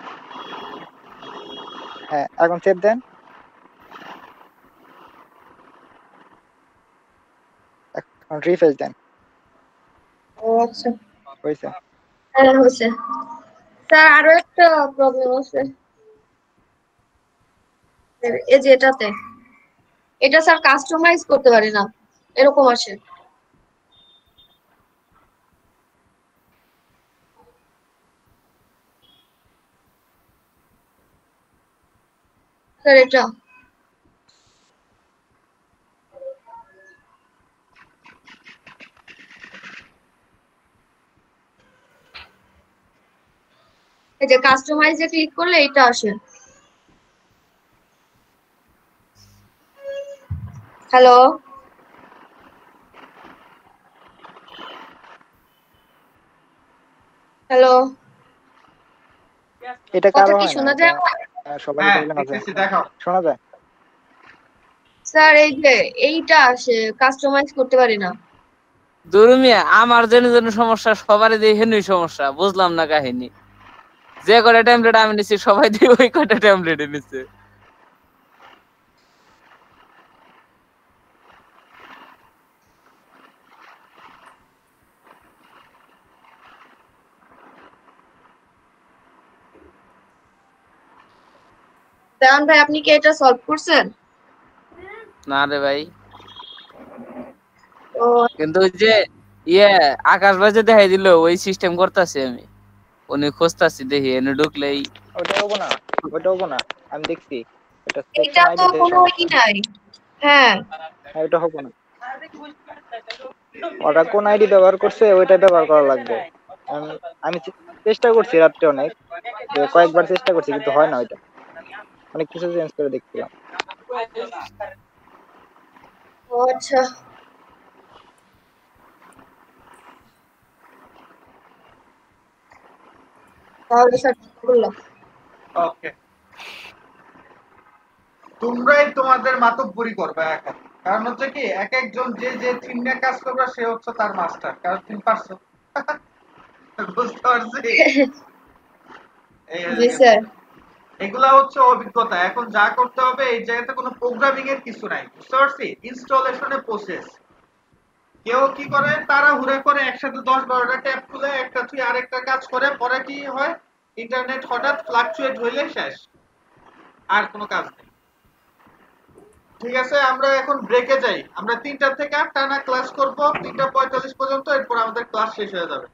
Speaker 5: হ্যাঁ এখন সেভ দেন। এখন রিফ্রেশ দেন।
Speaker 8: ও আচ্ছা,
Speaker 5: হয়েছে।
Speaker 8: হ্যাঁ হয়েছে। স্যার আরো একটা প্রবলেম আছে, এই যে এটাতে এটা স্যার কাস্টমাইজ করতে পারি না, এরকম আসে। স্যার এটা এই যে কাস্টমাইজে ক্লিক করলে এটা আসে। হ্যালো হ্যালো,
Speaker 5: এটা
Speaker 8: কথা
Speaker 5: কারো
Speaker 8: কি
Speaker 5: হয় না,
Speaker 8: শোনা
Speaker 5: এটা
Speaker 8: যায়?
Speaker 5: সবারই
Speaker 2: হ্যাঁ
Speaker 5: প্রবলেম আছে।
Speaker 2: দেখতেছি, দেখাও।
Speaker 5: শোনা যায়?
Speaker 8: স্যার এই যে এইটা আসে, কাস্টমাইজ করতে পারি না।
Speaker 3: দুরুমিয়া আমার যেন সমস্যা, সবারই দিয়ে হেনই সমস্যা, বুঝলাম না কাহিনী। যে কয়টা টেমপ্লেট আমি নিছি সবাই দিয়ে ওই কয়টা টেমপ্লেট নিছে।
Speaker 8: দেওয়ান ভাই আপনি কি এটা সলভ করছেন?
Speaker 3: না রে ভাই,
Speaker 8: ও
Speaker 3: কিন্তু ওই যে ইয়ে আকাশ ভাই যে দেখাই দিল ওই সিস্টেম করতেছি আমি, উনি খুঁজতাছি দেখি এনে ঢুকলেই।
Speaker 5: ওটা হবো না, ওটা হবো না, আমি দেখছি এটা
Speaker 8: এটা
Speaker 5: সেকশন
Speaker 8: তো
Speaker 5: আইডিতে
Speaker 8: কোনো ই নাই। হ্যাঁ
Speaker 5: ওটা হবো না। ওরা কোন আইডি ব্যবহার করছে ওইটা ব্যবহার করা লাগবে। আমি চেষ্টা করছি রাত্রে অনেক, যে কয়েকবার চেষ্টা করছি কিন্তু হয় না, ওইটা অনেক কিছু চেঞ্জ করে দেখছিলাম।
Speaker 8: ও আচ্ছা, তাহলে স্যার করলাম।
Speaker 2: ওকে, তোমরাই তোমাদের মাতব্বরি করবে এখন। কারণ হচ্ছে কি, এক একজন যে যে থিম নিয়ে কাজ করবে সে হচ্ছে তার মাস্টার। কারণ তুমি পারছো। বুঝতে পারছি। এই
Speaker 8: জি স্যার।
Speaker 2: এগুলা হচ্ছে অভিজ্ঞতা। এখন যা করতে হবে, এই জায়গাতে কোনো প্রোগ্রামিং এর কিছু নাই, বুঝতে পারছি। ইনস্টলেশনের প্রসেস। কেউ কি করে, তারা হুড়ে করে একসাথে 10-12টা ট্যাব খুলে একটা তুই আরেকটা কাজ করে, পরে কি হয়, ইন্টারনেট হঠাৎ ফ্লাকচুয়েট হইলে শেষ। আর কোনো কাজ নেই। ঠিক আছে, আমরা এখন ব্রেকে যাই। আমরা 3টা থেকে 8 টানা ক্লাস করব, 3:45 পর্যন্ত। এরপর আমাদের ক্লাস শেষ হয়ে যাবে।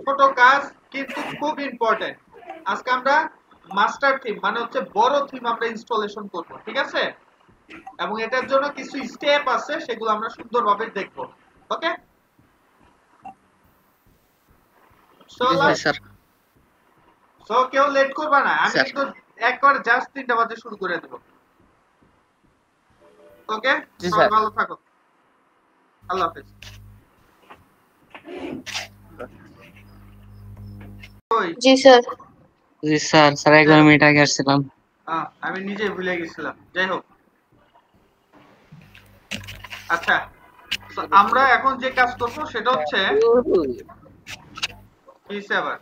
Speaker 2: ছোট কাজ কিন্তু খুব ইম্পর্টেন্ট। আজকে আমরা মাস্টার থিম মানে হচ্ছে বড় থিম আমরা ইনস্টলেশন করব, ঠিক আছে? এবং এটার জন্য কিছু স্টেপ আছে, সেগুলো আমরা সুন্দরভাবে দেখব। ওকে,
Speaker 4: জি স্যার।
Speaker 2: সো কেউ লেট করবা না, আমি
Speaker 4: স্যার।
Speaker 2: কিন্তু একবার জাস্ট 3টা বাজে শুরু করে দেব। ওকে,
Speaker 3: জি
Speaker 2: সবাই
Speaker 3: স্যার।
Speaker 2: ভালো থাকো, আল্লাহ হাফেজ। ওই
Speaker 8: জি স্যার।
Speaker 4: জি স্যার, 11:30 আগে আসছিলাম।
Speaker 2: আমি নিজেই ভুলে গেছিলাম। যাই হোক, আচ্ছা, তো আমরা এখন যে কাজ করব সেটা হচ্ছে কি আবার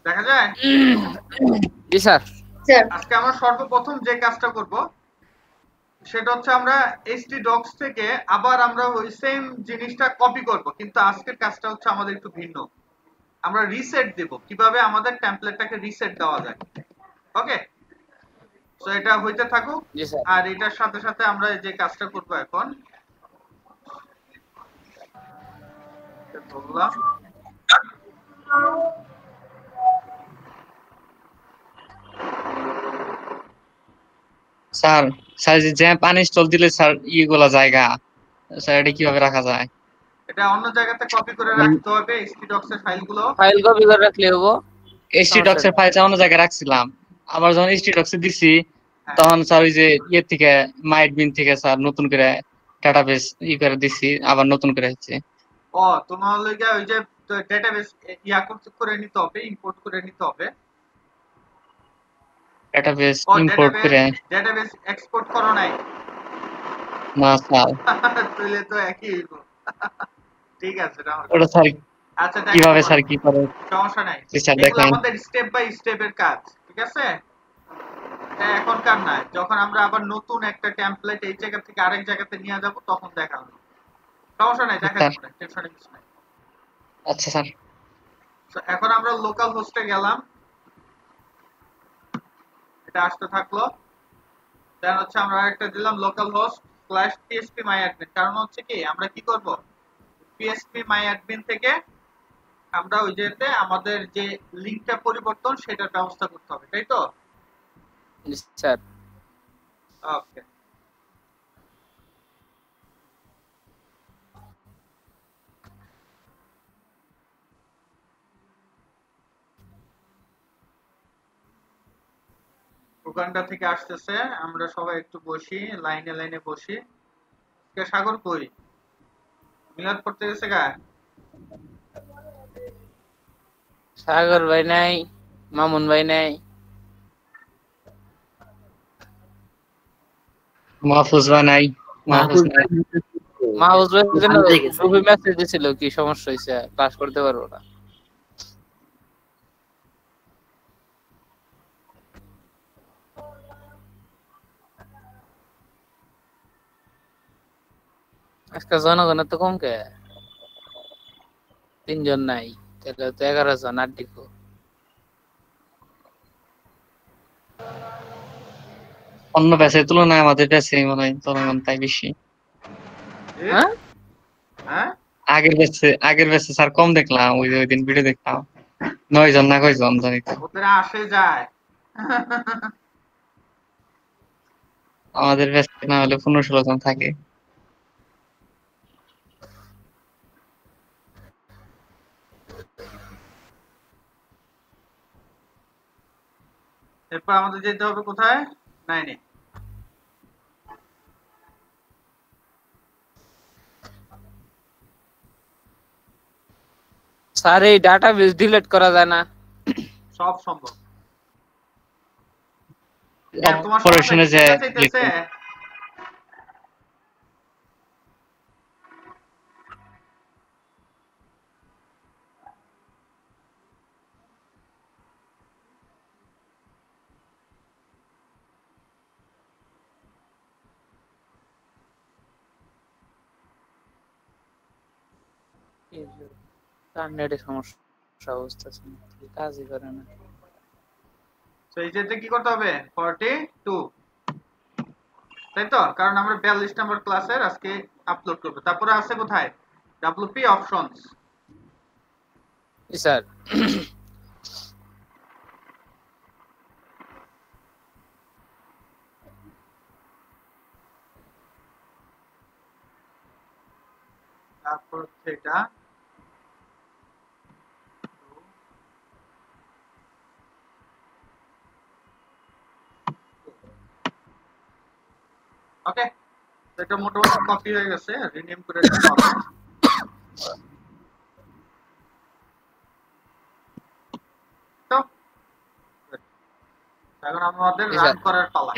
Speaker 2: দেখা যায়।
Speaker 3: জি স্যার।
Speaker 8: স্যার
Speaker 2: আজকে আমরা সর্বপ্রথম যে কাজটা করব সেটা হচ্ছে আমরা htdocs থেকে আবার আমরা ওই সেম জিনিসটা কপি করব, কিন্তু আজকের কাজটা হচ্ছে আমাদের একটু ভিন্ন। আমরা রিসেট দেব, কিভাবে আমাদের টেমপ্লেটটাকে রিসেট দেওয়া যায়। ওকে, তো এটা হইতে থাকুক।
Speaker 3: জি স্যার।
Speaker 2: আর এটার সাথে সাথে আমরা যে কাজটা করব এখন বললাম,
Speaker 4: স্যার, স্যার যে জ্যাম্প আনইনস্টল দিলে স্যার ইগুলা জায়গা, স্যার এটা কিভাবে রাখা যায়?
Speaker 2: এটা অন্য জায়গাতে কপি করে রাখতে হবে htdocs এর ফাইলগুলো।
Speaker 3: ফাইল কপি করে রাখলে হবো, সমস্যা
Speaker 4: htdocs এর
Speaker 3: নেই।
Speaker 4: ফাইলটা অন্য জায়গায় রাখছিলাম, আবার যখন htdocs এ দিছি
Speaker 2: হ্যাঁ,
Speaker 4: তখন স্যার ওই যে ইয়ে থেকে মাইডবিন থেকে স্যার নতুন করে ডাটাবেস করে দিছি, আবার নতুন করে হচ্ছে
Speaker 2: তোমার লইগা ওই যে ডেটাবেস করে নিতে হবে, ইম্পোর্ট করে নিতে হবে।
Speaker 4: ডাটাবেস ইম্পোর্ট করে।
Speaker 2: ডেটাবেস এক্সপোর্ট করো নাই?
Speaker 4: না স্যার।
Speaker 2: তাহলে তো একই হইব। ঠিক আছে,
Speaker 4: ওটা স্যার
Speaker 2: আচ্ছা দেখা
Speaker 4: কিভাবে
Speaker 2: দিব,
Speaker 4: স্যার কি করে?
Speaker 2: সমস্যা নাই।
Speaker 4: জি স্যার
Speaker 2: এগুলো
Speaker 4: দেখেন।
Speaker 2: আমাদের স্টেপ বাই স্টেপের কাজ, ঠিক আছে? এটা এখনকার নয়, যখন আমরা আবার নতুন একটা টেমপ্লেট এই জায়গা থেকে আরেক জায়গাতে নিয়ে যাব তখন দেখা হবে। সমস্যা নাই, দেখা
Speaker 4: স্যার।
Speaker 2: দিব না, টেনশনের কিছু নাই।
Speaker 4: আচ্ছা স্যার।
Speaker 2: So, এখন আমরা লোকাল হোস্টে গেলাম, এটা আসতে থাকলো। দেন হচ্ছে আমরা আরেকটা দিলাম লোকাল হোস্ট /phpMyAdmin। কারণ হচ্ছে কি আমরা কি করব, phpMyAdmin থেকে আমরা ওই যেতে আমাদের যে লিংকটা পরিবর্তন সেটার ব্যবস্থা করতে হবে, তাই তো?
Speaker 3: জি স্যার।
Speaker 2: ওকে, উগান্ডা থেকে আসতেছে। আমরা সবাই একটু বসি, লাইনে লাইনে বসি। সাগর কই? মিলাদ পড়তে গেছে গা?
Speaker 3: সাগর ভাই নাই, মামুন ভাই নাই,
Speaker 4: মাহফুজ ভাই নাই। মাহফুজ নাই।
Speaker 3: মাহফুজ ভাই জন্য
Speaker 1: ওখানে গেছে।
Speaker 3: গ্রুপে মেসেজ দিছিল কি সমস্যা হইছে, ক্লাস করতে পারবো না। আজকে জনগণের তো কম কে, 3 জন নাই, তাহলে তো 11 জন আর দিকো।
Speaker 4: অন্য ব্যাচের তুলনায় আমাদের ব্যাচে মনে হয় জনগণ তাই বেশি।
Speaker 3: হ্যাঁ
Speaker 2: হ্যাঁ,
Speaker 4: আগের ব্যাচে স্যার কম দেখলাম, ওই দিন ভিডিও দেখলাম 9 জন না কয়জন জানি তো।
Speaker 2: ওদের আসে যায়।
Speaker 4: আমাদের ব্যাচে না হলে 15-16 জন থাকে।
Speaker 2: এরপর আমাদের যেতে হবে কোথায়? নাইনে।
Speaker 3: স্যার এই ডাটাবেস ডিলিট করা যায় না?
Speaker 2: সব সম্ভব। তোমার
Speaker 4: অপারেশনে যে
Speaker 2: চাইতেছে।
Speaker 3: কার নেটে সমস্যা বুঝতেছি না, কাজই করে না।
Speaker 2: তো এই যেতে কি করতে হবে 42, তাই তো? কারণ আমরা 42 নম্বর ক্লাসের আজকে আপলোড করব। তারপরে আছে কোথায় ডব্লিউপি অপশনস।
Speaker 3: স্যার
Speaker 2: তারপর হচ্ছে এটা ওকে। এটা মোটামুটি কপি হয়ে গেছে, রিনেম করে দিতে হবে। তো এখন আমাদের রান করার পালা।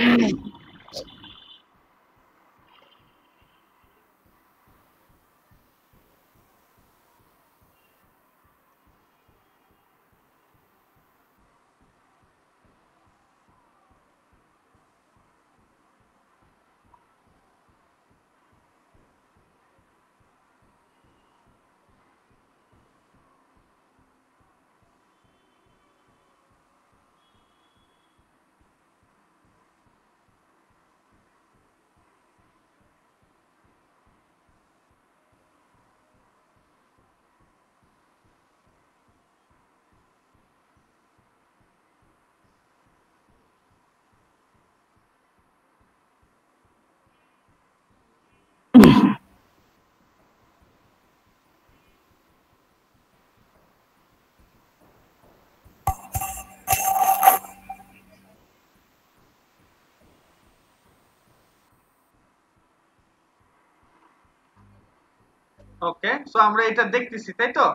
Speaker 2: ওকে, সো আমরা এটা দেখতেছি, তাই তো?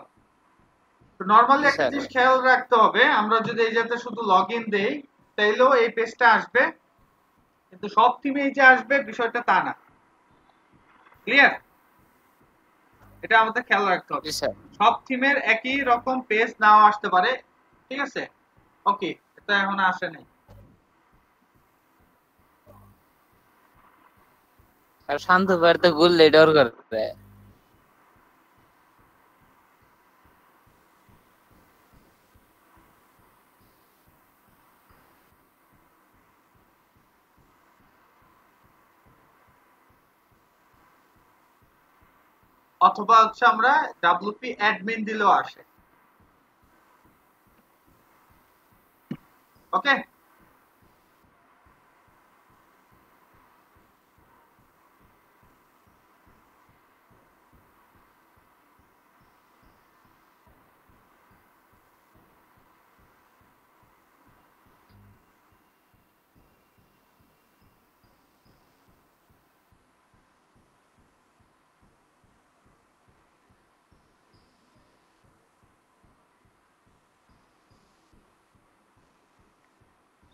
Speaker 2: নরমালি একটা জিনিস খেয়াল রাখতে হবে, আমরা যদি এই যাতে শুধু লগইন দেই তাইলেও এই পেজটা আসবে, কিন্তু সব থিমেই যে আসবে বিষয়টা তা না। ক্লিয়ার? এটা আমাদের খেয়াল রাখতে হবে। সব থিমের একই রকম পেজ নাও আসতে পারে, ঠিক আছে? ওকে, এটা এখন আসে নাই।
Speaker 3: আর শান্ত করতে বললে ডর করবে।
Speaker 2: অথবা হচ্ছে আমরা ডব্লিউপি অ্যাডমিন দিলেও আসে। ওকে,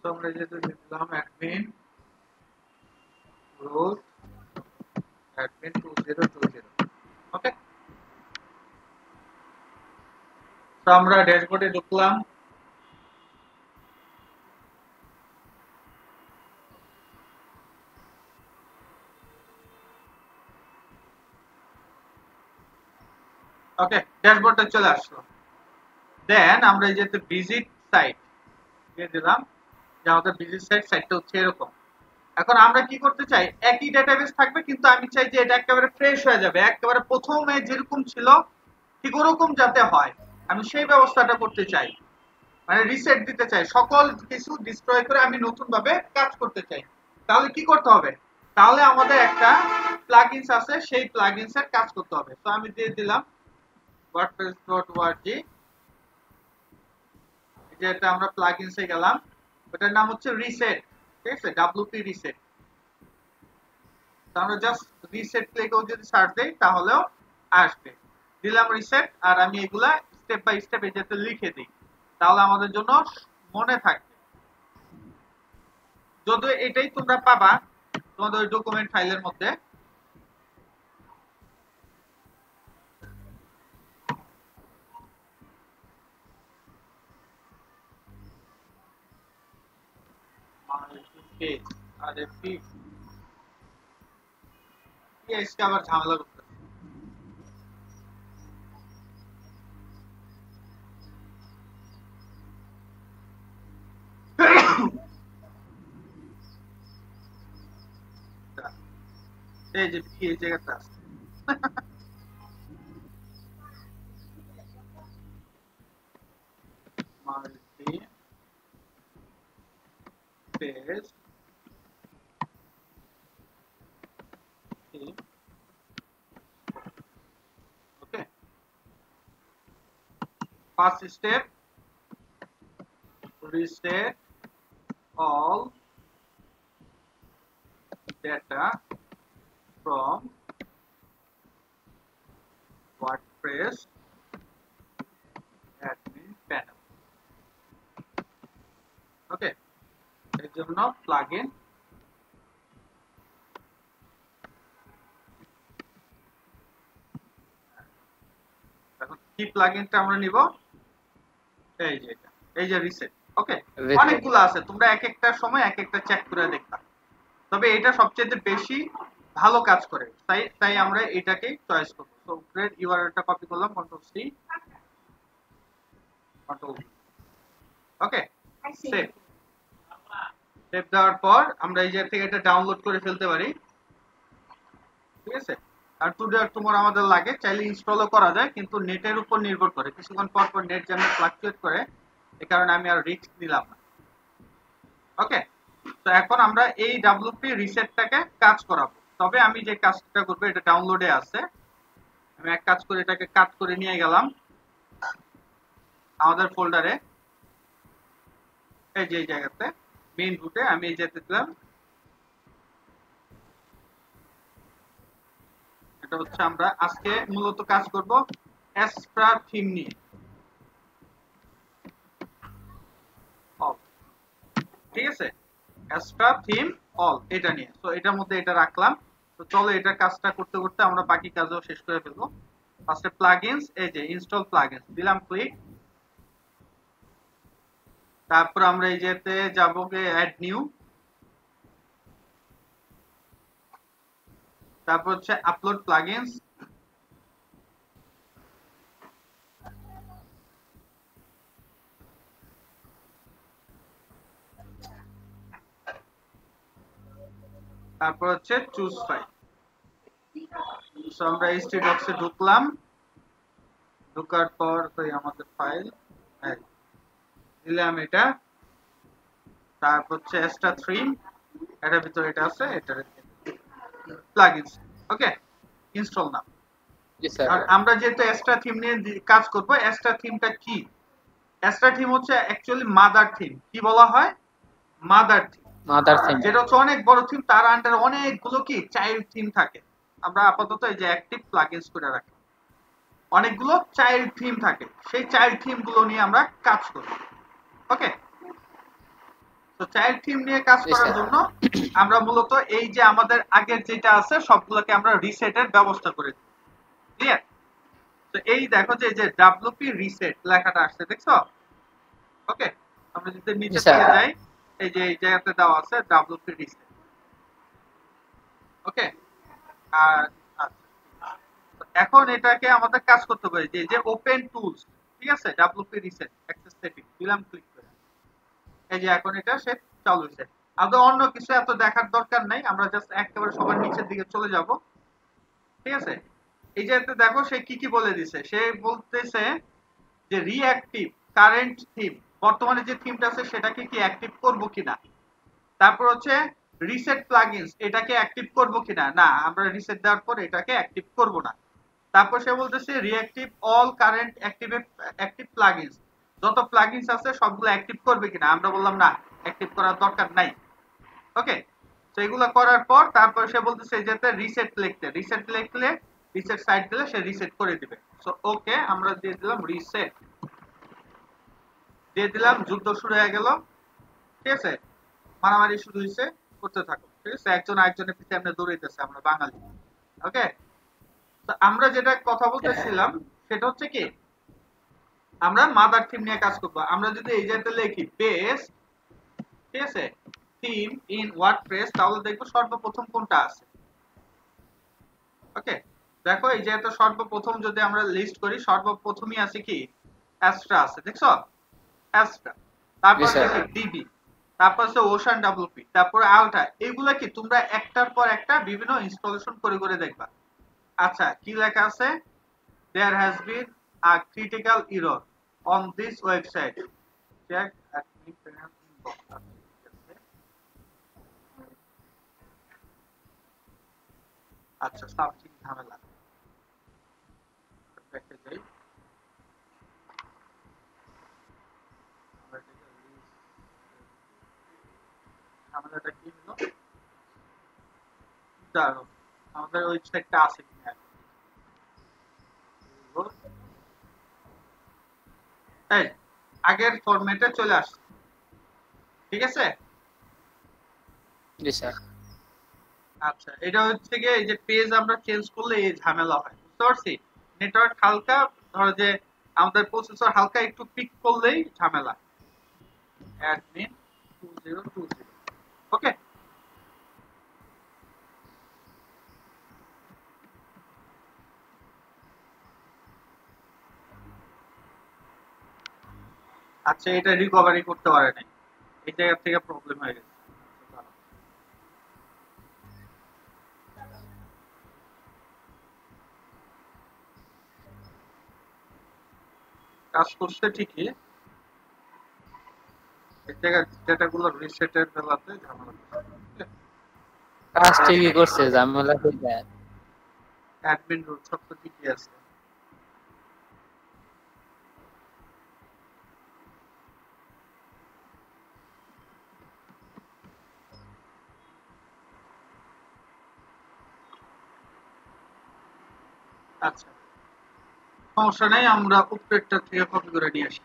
Speaker 2: তো আমরা যেটা দিলাম অ্যাডমিন রুট অ্যাডমিন 2020। ওকে, তো আমরা ড্যাশবোর্ডে ঢুকলাম। ওকে, ড্যাশবোর্ডে চলে আসলো। দেন আমরা এই যে ভিজিট সাইট দিয়ে দিলাম, যে আমাদের ভিজিট সাইটটা হচ্ছে এরকম। এখন আমরা কি করতে চাই, একই ডেটাবেস থাকবে, কিন্তু আমি চাই যে এটা একেবারে ফ্রেশ হয়ে যাবে, একেবারে প্রথমে যেরকম ছিল ঠিক ওরকম যাতে হয়, আমি সেই ব্যবস্থাটা করতে চাই। মানে রিসেট দিতে চাই, সকল কিছু ডিস্ট্রয় করে আমি নতুন ভাবে কাজ করতে চাই। তাহলে কি করতে হবে, তাহলে আমাদের একটা প্লাগইনস আছে, সেই প্লাগইনস এর কাজ করতে হবে। তো আমি দিয়ে দিলাম wordpress.org, যেটা আমরা প্লাগইনসে গেলাম, ওটার নাম হচ্ছে রিসেট, ঠিক আছে? WP reset. আমরা জাস্ট রিসেট ক্লিক করে যদি সার্চ দেই তাহলেও আসবে। দিলাম রিসেট, আর আমি এগুলা স্টেপ বাই স্টেপ এই যাতে লিখে দিই, তাহলে আমাদের জন্য মনে থাকবে। যদি এটাই তোমরা পাবা তোমাদের ডকুমেন্ট ফাইলের মধ্যে। আবার ঝামেলা করতে এই যে কি এই জায়গাটা আছে multi page okay first step reset all data from WordPress admin panel okay এর জন্য plugin এখন কি প্লাগইনটা আমরা নিব এই যে রিসেট ওকে অনেকগুলো আছে তোমরা এক একটা সময় এক একটা চেক করে দেখবা তবে এটা সবচেয়ে বেশি ভালো কাজ করে তাই আমরা এটাকে চয়েস করব সো গ্রেড ইউআরএলটা কপি করলাম control C control okay save save দেওয়ার পর আমরা এই জায়গা থেকে এটা ডাউনলোড করে ফেলতে পারি ঠিক আছে আর টুডে আর টুমরো আমাদের লাগে চাইলে ইনস্টলও করা যায় কিন্তু নেটের উপর নির্ভর করে কিছুক্ষণ পর পর নেট যেন ফ্লাকচুয়েট করে এই কারণে আমি আর রিস্ক নিলাম না ওকে তো এখন আমরা এই ডব্লিউপি রিসেটটাকে কাজ করাবো তবে আমি যে কাজটা করব এটা ডাউনলোডে আছে আমি এক কাজ করে এটাকে কাট করে নিয়ে গেলাম আমাদের ফোল্ডারে এই যে এই জায়গাতে মেইন রুটে আমি এই যেতে দিলাম এটা হচ্ছে আমরা আজকে মূলত কাজ করব এক্সট্রা থিম নিয়ে ঠিক আছে এক্সট্রা থিম অল এটা নিয়ে তো এটার মধ্যে এটা রাখলাম তো চলো এটা কাজটা করতে করতে আমরা বাকি কাজও শেষ করে ফেলবো ফার্স্টে প্লাগইনস এই যে ইনস্টল প্লাগইনস দিলাম ক্লিক তারপর আমরা এই যেতে যাব গে অ্যাড নিউ তারপর হচ্ছে আপলোড প্লাগইনস তারপর হচ্ছে চুজ ফাইল সো আমরা এইচটি বক্সে ঢুকলাম ঢোকার পর তো আমাদের ফাইল দিলাম এটা তারপর হচ্ছে এক্সট্রা থিম এটার ভিতরে এটা আছে এটা প্লাগইনস ওকে ইনস্টল নাও
Speaker 3: জি স্যার
Speaker 2: আর আমরা যেহেতু এক্সট্রা থিম নিয়ে কাজ করব এক্সট্রা থিমটা কি এক্সট্রা থিম হচ্ছে অ্যাকচুয়ালি মাদার থিম কি বলা হয় মাদার থিম যেটা হচ্ছে অনেক বড় থিম তার আন্ডারে অনেকগুলো কি চাইল্ড থিম থাকে আমরা আপাতত এই যে অ্যাক্টিভ প্লাগইনস করে রাখি অনেকগুলো চাইল্ড থিম থাকে সেই চাইল্ড থিম গুলো নিয়ে আমরা কাজ করি ওকে তো চাইল্ড থিম নিয়ে কাজ করার জন্য আমরা মূলত এই যে আমাদের আগের যেটা আছে সবগুলোকে আমরা রিসেটের ব্যবস্থা করে দিই ক্লিয়ার তো এই দেখো যে এই যে ডব্লিউপি রিসেট লেখাটা আসছে দেখছো ওকে আমরা যদি নিচে চলে যাই এই যে এই জায়গাতে দেওয়া আছে ডব্লিউপি রিসেট ওকে আর এখন এটাকে আমাদের কাজ করতে হবে যে ওপেন টুলস ঠিক আছে ডব্লিউপি রিসেট অ্যাক্সেস সেটিং দিলাম ক্লিক করে এই যে এখন এটা সে চালু হয়েছে আমাদের অন্য কিছু এত দেখার দরকার নাই আমরা জাস্ট একেবারে সবার নিচের দিকে চলে যাব ঠিক আছে এই যে দেখো সে কি বলে দিছে সে বলতেছে যে রিঅ্যাক্টিভ কারেন্ট থিম বর্তমানে যে থিমটা আছে সেটাকে কি অ্যাক্টিভ করব কিনা তারপর হচ্ছে রিসেট প্লাগইনস এটাকে অ্যাক্টিভ করব কিনা না আমরা রিসেট দেওয়ার পর এটাকে অ্যাক্টিভ করব না তারপর সে বলতেছে reactive all current active plugins যত প্লাগইনস আছে সবগুলো অ্যাক্টিভ করবে কিনা আমরা বললাম না অ্যাক্টিভ করার দরকার নাই ওকে তো এগুলো করার পর তারপর সে বলতেছে যেতে রিসেট লিখলে রিসেট সাইট দিলে সে রিসেট করে দিবে সো ওকে আমরা দিয়ে দিলাম রিসেট দিয়ে দিলাম যুদ্ধ শুরু হয়ে গেল ঠিক আছে মারামারি শুরু হইছে করতে থাকো ঠিক আছে একজন আরেকজনের পিছে আমরা দৌড়াইতেছে আমরা বাঙালি ওকে তো আমরা যেটা কথা বলতেছিলাম সেটা হচ্ছে কি আমরা মাদার থিম নিয়ে কাজ করব আমরা যদি এই জায়গাতে লিখি বেস ঠিক আছে থিম ইন ওয়ার্ডপ্রেস তাহলে দেখব সর্বপ্রথম কোনটা আছে ওকে দেখো এই জায়গাতে সর্বপ্রথম যদি আমরা লিস্ট করি সর্বপ্রথমই আছে কি এক্সট্রা আছে দেখছো এক্সট্রা তারপর ডিবি তারপর হচ্ছে ওশান ডাব্লিউপি, তারপর আলটা। এগুলা কি তোমরা একটার পর একটা বিভিন্ন ইনস্টলেশন করে করে দেখবা। আচ্ছা, কি লেখা আছে? There has been a critical error on this website. Check admin panel inbox. আচ্ছা, সাবজেক্ট ঝামেলা। ব্যাকে যাই। ঝামেলাটা কি হলো? জানো আমাদের ওয়েবসাইটটা আছে কিনা। এই আগের ফরম্যাটে চলে আসছে, ঠিক আছে?
Speaker 3: জি স্যার।
Speaker 2: আচ্ছা, এটা হচ্ছে গিয়ে এই যে পেজ আমরা চেঞ্জ করলে এই ঝামেলা হয়, বুঝতে পারছি? নেটওয়ার্ক হালকা, ধরো যে আমাদের প্রসেসর হালকা একটু পিক করলেই ঝামেলা। অ্যাডমিন 2020, ওকে। আচ্ছা, এটা রিকভারি করতে পারে নাই, এই জায়গা থেকে প্রবলেম হয়ে গেছে। কাজ করছে ঠিকই, এই জায়গায় ডেটাগুলো রিসেটের বেলাতে ঝামেলা করছে।
Speaker 3: কাজ ঠিকই করছে, ঝামেলা হইছে।
Speaker 2: অ্যাডমিন রুল সব তো ঠিকই আছে। আচ্ছা, সমস্যা নেই, আমরা উপরেরটা থেকে কপি করে নিয়ে আসি।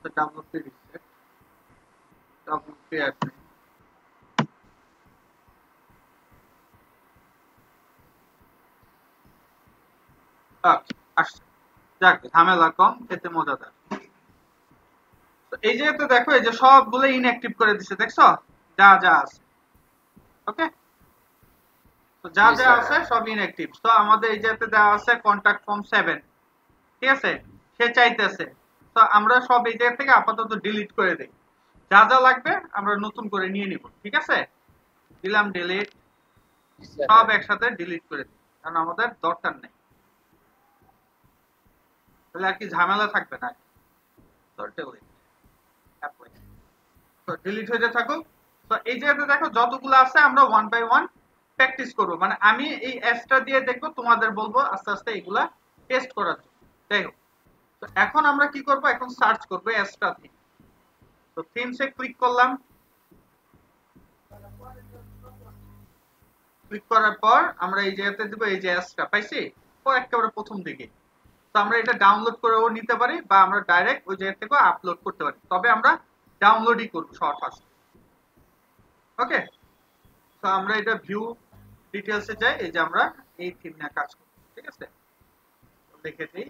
Speaker 2: the WP reset, WP admin. আসছে, যাক ঝামেলা কম, খেতে মজাদার। এই যে তো দেখো, এই যে সবগুলো ইনঅ্যাক্টিভ করে দিছে, দেখছো যা যা আছে, ওকে। তো যা যা আছে সব ইনঅ্যাক্টিভ। তো আমাদের এই যেতে দেওয়া আছে কন্টাক্ট ফর্ম 7, ঠিক আছে? সে চাইতেছে, তো আমরা সব এই জায়গা থেকে আপাতত ডিলিট করে দেই, যা যা লাগবে আমরা নতুন করে নিয়ে নিব, ঠিক আছে? দিলাম ডিলিট, সব একসাথে ডিলিট করে দিই, কারণ আমাদের দরকার নেই, তাহলে আর কি ঝামেলা থাকবে না। তো ডিলিট, অ্যাপ্লাই, তো ডিলিট হয়ে থাকুক। তো এই জায়গাতে দেখো যতগুলো আছে আমরা 1 বাই 1 প্র্যাকটিস করব, মানে আমি এই এসটা দিয়ে দেখবো, তোমাদের বলবো আস্তে আস্তে এগুলা টেস্ট করার জন্য। যাই হোক, তো এখন আমরা কি করব, এখন সার্চ করব এসটা থিম। তো থিমসে ক্লিক করলাম, ক্লিক করার পর আমরা এই জায়গাতে দিব এই যে এসটা পাইছি, ও একেবারে প্রথম দিকে। তো আমরা এটা ডাউনলোড করেও নিতে পারি, বা আমরা ডাইরেক্ট ওই জায়গা থেকে আপলোড করতে পারি, তবে আমরা ডাউনলোডই করব শর্ট ফার্স্ট, ওকে। তো আমরা এটা ভিউ ডিটেইলসে যাই, এই যে আমরা এই থিম নিয়ে কাজ করব, ঠিক আছে? লিখে দেই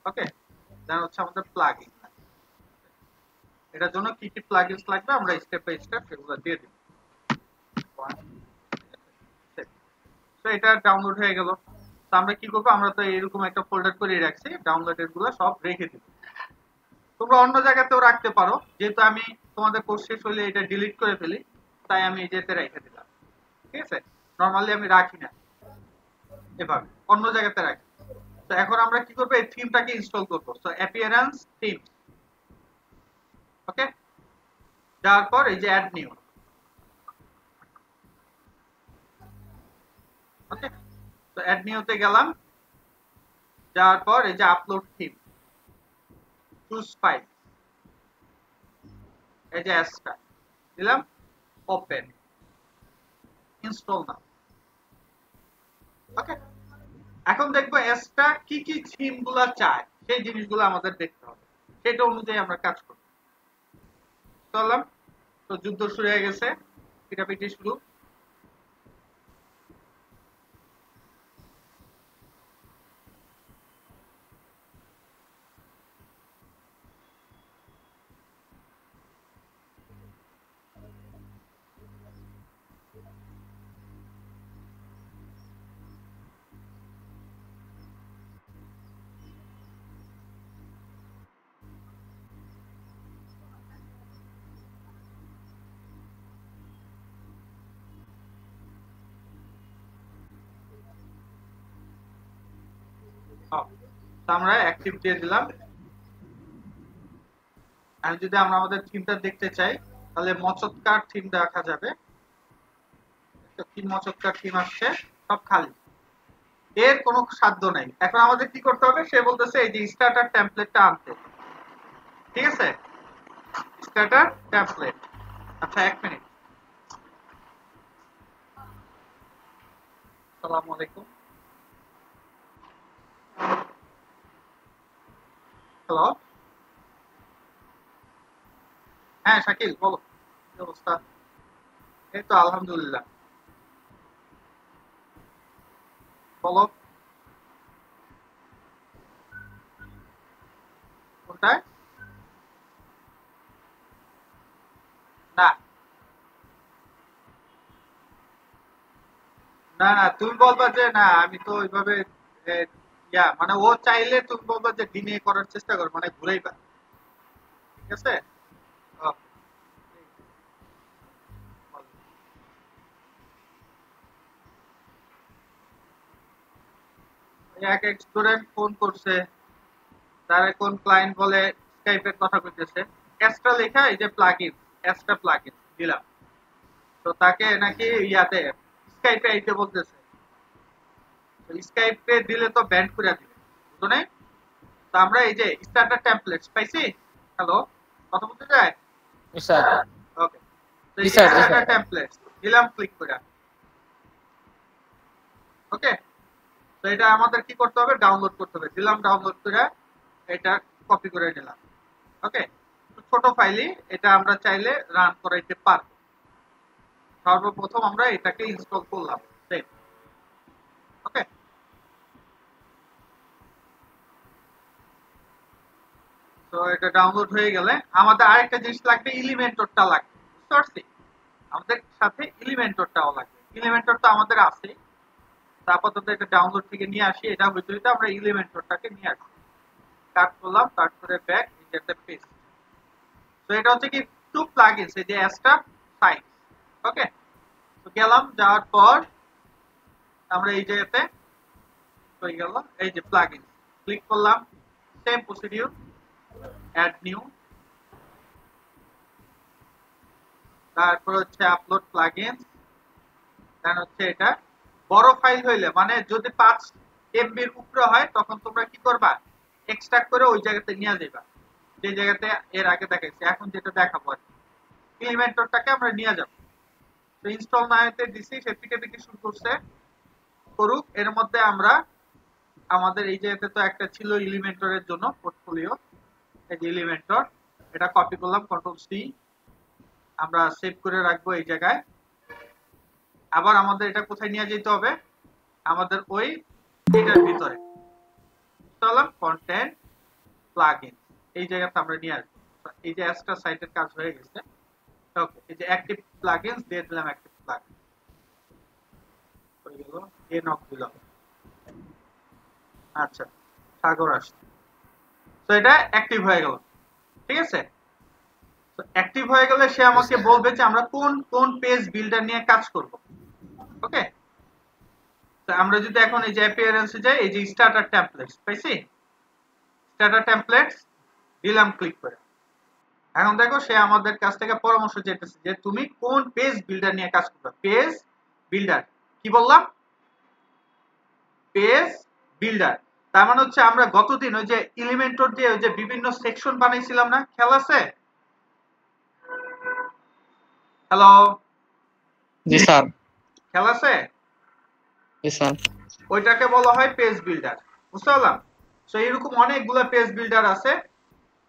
Speaker 2: ওকে। দেন হচ্ছে আমাদের প্লাগইন, এটার জন্য কি কি প্লাগইনস লাগবে আমরা স্টেপ বাই স্টেপ সেগুলো দিয়ে দিব। তো এটা ডাউনলোড হয়ে গেল। তো আমরা কি করব, আমরা তো এরকম একটা ফোল্ডার করে রাখছি, ডাউনলোডের গুলো সব রেখে দিব। তোমরা অন্য জায়গাতেও রাখতে পারো, যেহেতু আমি তোমাদের কোর্স শেষ হলে এটা ডিলিট করে ফেলি, তাই আমি এই যেতে রেখে দিলাম, ঠিক আছে? নরমালি আমি রাখি না, এভাবে অন্য জায়গাতে রাখি। তো এখন আমরা কি করব, এই থিমটাকে ইনস্টল করব। সো অ্যাপিয়ারেন্স থিম, ওকে। তারপর এই যে অ্যাড নিউ, ওকে। তো অ্যাড নিউতে গেলাম, যাওয়ার পর এই যে আপলোড থিম, চুজ ফাইল, এই যে অ্যাসটা দিলাম, ওপেন ইনস্টল নাও। ওকে, এখন দেখবো এসটা কি কি থিম গুলা চায় সেই জিনিসগুলো আমাদের দেখতে হবে, সেটা অনুযায়ী আমরা কাজ করব। চললাম, তো যুদ্ধ শুরু হয়ে গেছে, পিটাপিটি শুরু। আমরা অ্যাক্টিভ দিয়ে দিলাম। আর যদি আমরা আমাদের থিমটা দেখতে চাই তাহলে মচৎকার থিম দেখা যাবে। কি মচৎকার থিম আসছে, সব খালি, এর কোনো সাধ্য নাই। এখন আমাদের কি করতে হবে, সে বলতেছে এই যে স্টার্টার টেমপ্লেটটা আনতে। ঠিক আছে, স্টার্টার টেমপ্লেট। আচ্ছা, 1 মিনিট। আসসালামু আলাইকুম। হ্যালো, হ্যাঁ শাকিল বলো, কি অবস্থা? এই তো আলহামদুলিল্লাহ। বলো কোনটায়? না না না, তুমি বলবা যে না আমি তো ওইভাবে মানে ও চাইলে তুমি বলবা যে দিনে করার চেষ্টা কর, মানে ঘুরাইবা। ঠিক আছে, এক এক স্টুডেন্ট ফোন করছে, তার কোন ক্লায়েন্ট বলে স্কাইপের কথা কইতেছে, এক্সট্রা লেখা এই যে প্লাগইন, এক্সট্রা প্লাগইন দিলাম, তো তাকে নাকি ইয়াতে স্কাইপে আইতে বলতেছে। স্কাইপে দিলে তো ব্যান্ড করে দিবে, বুঝো নাই? তো আমরা এই যে স্টার্টার টেমপ্লেটস পাইছি। হ্যালো, কথা বলতে যায়?
Speaker 3: স্যার
Speaker 2: ওকে, তো এই স্টার্টার টেমপ্লেটস দিলাম ক্লিক করে। ওকে, তো এটা আমাদের কি করতে হবে, ডাউনলোড করতে হবে। দিলাম ডাউনলোড করে, এটা কপি করে নিলাম। ওকে, ছোট ফাইলই, এটা আমরা চাইলে রান করাইতে পারবো। সর্বপ্রথম আমরা এটাকে ইনস্টল করলাম। ওকে, তো এটা ডাউনলোড হয়ে গেলে আমাদের আরেকটা জিনিস লাগবে, এলিমেন্টরটা লাগবে। বুঝতে পারছি, আমাদের সাথে এলিমেন্টরটাও লাগবে। এলিমেন্টরটা আমাদের আছে, আপাতত এটা ডাউনলোড থেকে নিয়ে আসি। এটা হইতে হইতে আমরা এলিমেন্টরটাকে নিয়ে আসি। কাট করলাম, কাট করে ব্যাক, এটাতে পেস্ট। তো এটা হচ্ছে কি টু প্লাগইনস, এই যে এক্সট্রা সাইট। ওকে, তো গেলাম, যাওয়ার পর আমরা এই জায়গাতে হয়ে গেল এই যে প্লাগইনস, ক্লিক করলাম, সেম প্রসিডিউর, অ্যাড নিউ, তারপর হচ্ছে আপলোড প্লাগইনস। দেন হচ্ছে এটা বড় ফাইল হইলে, মানে যদি 5 MB এর উপরে হয় তখন তোমরা কি করবা, এক্সট্রাক্ট করে ওই জায়গাতে নিয়ে যাবা, যে জায়গাতে এর আগে দেখাইছি, এখন যেটা দেখাবো আর কি। এলিমেন্টরটাকে আমরা নিয়ে যাব। তো ইনস্টল না হতে দিছি, সে পিটিপিটি শুরু করছে, করুক। এর মধ্যে আমরা আমাদের এই জায়গাতে তো একটা ছিল এলিমেন্টরের জন্য পোর্টফোলিও, এই যে এলিমেন্টর, এটা কপি করলাম, কন্ট্রোল সি, আমরা সেভ করে রাখবো এই জায়গায়। আবার আমাদের এটা কোথায় নিয়ে যেতে হবে, আমাদের ওই এটার ভিতরে চলাম, কন্টেন্ট প্লাগইন, এই জায়গাতে আমরা নিয়ে আসবো। এই যে এক্সট্রা সাইটের কাজ হয়ে গেছে। ওকে, এই যে অ্যাক্টিভ প্লাগইনস দিয়ে দিলাম, অ্যাক্টিভ প্লাগইন হয়ে গেল, এ নক দিলাম। আচ্ছা, সাগর আসছে, তো এটা অ্যাক্টিভ হয়ে গেল। ঠিক আছে, তো অ্যাক্টিভ হয়ে গেলে সে আমাকে বলবে যে আমরা কোন কোন পেজ বিল্ডার নিয়ে কাজ করব। ওকে, তো আমরা যদি এখন এই যে অ্যাপিয়ারেন্সে যাই, এই যে স্টার্টার টেমপ্লেটস পাইছি, স্টার্টার টেমপ্লেটস দিলাম ক্লিক করে। এখন দেখো সে আমাদের কাছ থেকে পরামর্শ চাইতেছে যে তুমি কোন পেজ বিল্ডার নিয়ে কাজ করবে। পেজ বিল্ডার কি বললাম, পেজ বিল্ডার। তার মানে হচ্ছে আমরা গতদিন ওই যে এলিমেন্টর দিয়ে ওই যে বিভিন্ন সেকশন বানাইছিলাম না, খেয়াল আছে? হ্যালো,
Speaker 4: জি স্যার।
Speaker 2: খেয়াল আছে?
Speaker 4: জি স্যার।
Speaker 2: ওইটাকে বলা হয় পেজ বিল্ডার, বুঝতে পারলাম? সো এরকম অনেকগুলা পেজ বিল্ডার আছে,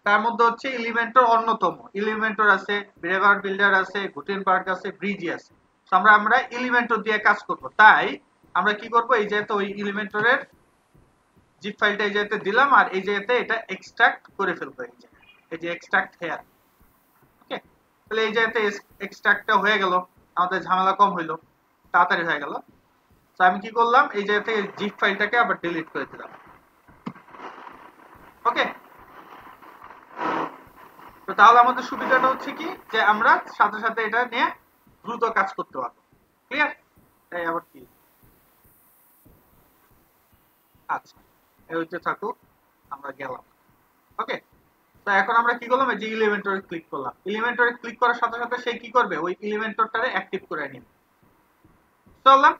Speaker 2: তার মধ্যে হচ্ছে এলিমেন্টর অন্যতম। এলিমেন্টর আছে, ব্রেভার বিল্ডার আছে, গুটেনবার্গ আছে, ব্রিজি আছে। সো আমরা এলিমেন্টর দিয়ে কাজ করব। তাই আমরা কি করব, এই যেহেতু ওই এলিমেন্টরের জিপ ফাইলটা এই জায়গাতে দিলাম, আর এই জায়গাতে এটা এক্সট্রাক্ট করে ফেলবো। এই যে এক্সট্রাক্ট হেয়ার, ওকে? তাহলে এই জায়গাতে এক্সট্রাক্টটা হয়ে গেল, আমাদের ঝামেলা কম হইলো, তাড়াতাড়ি হয়ে গেল। তো আমি কি করলাম, এই জায়গা থেকে জিপ ফাইলটাকে আবার ডিলিট করে দিলাম, ওকে? তো তাহলে আমাদের সুবিধাটা হচ্ছে কি, যে আমরা সাথে সাথে এটা নিয়ে দ্রুত কাজ করতে পারবো। ক্লিয়ার? তাই আবার কি, আচ্ছা এই হইতে থাকুক, আমরা গেলাম, ওকে? তো এখন আমরা কি করলাম, এই যে এলিমেন্টরে ক্লিক করলাম। এলিমেন্টরে ক্লিক করার সাথে সাথে সে কি করবে, ওই এলিমেন্টরটারে অ্যাক্টিভ করে নিবে। চললাম।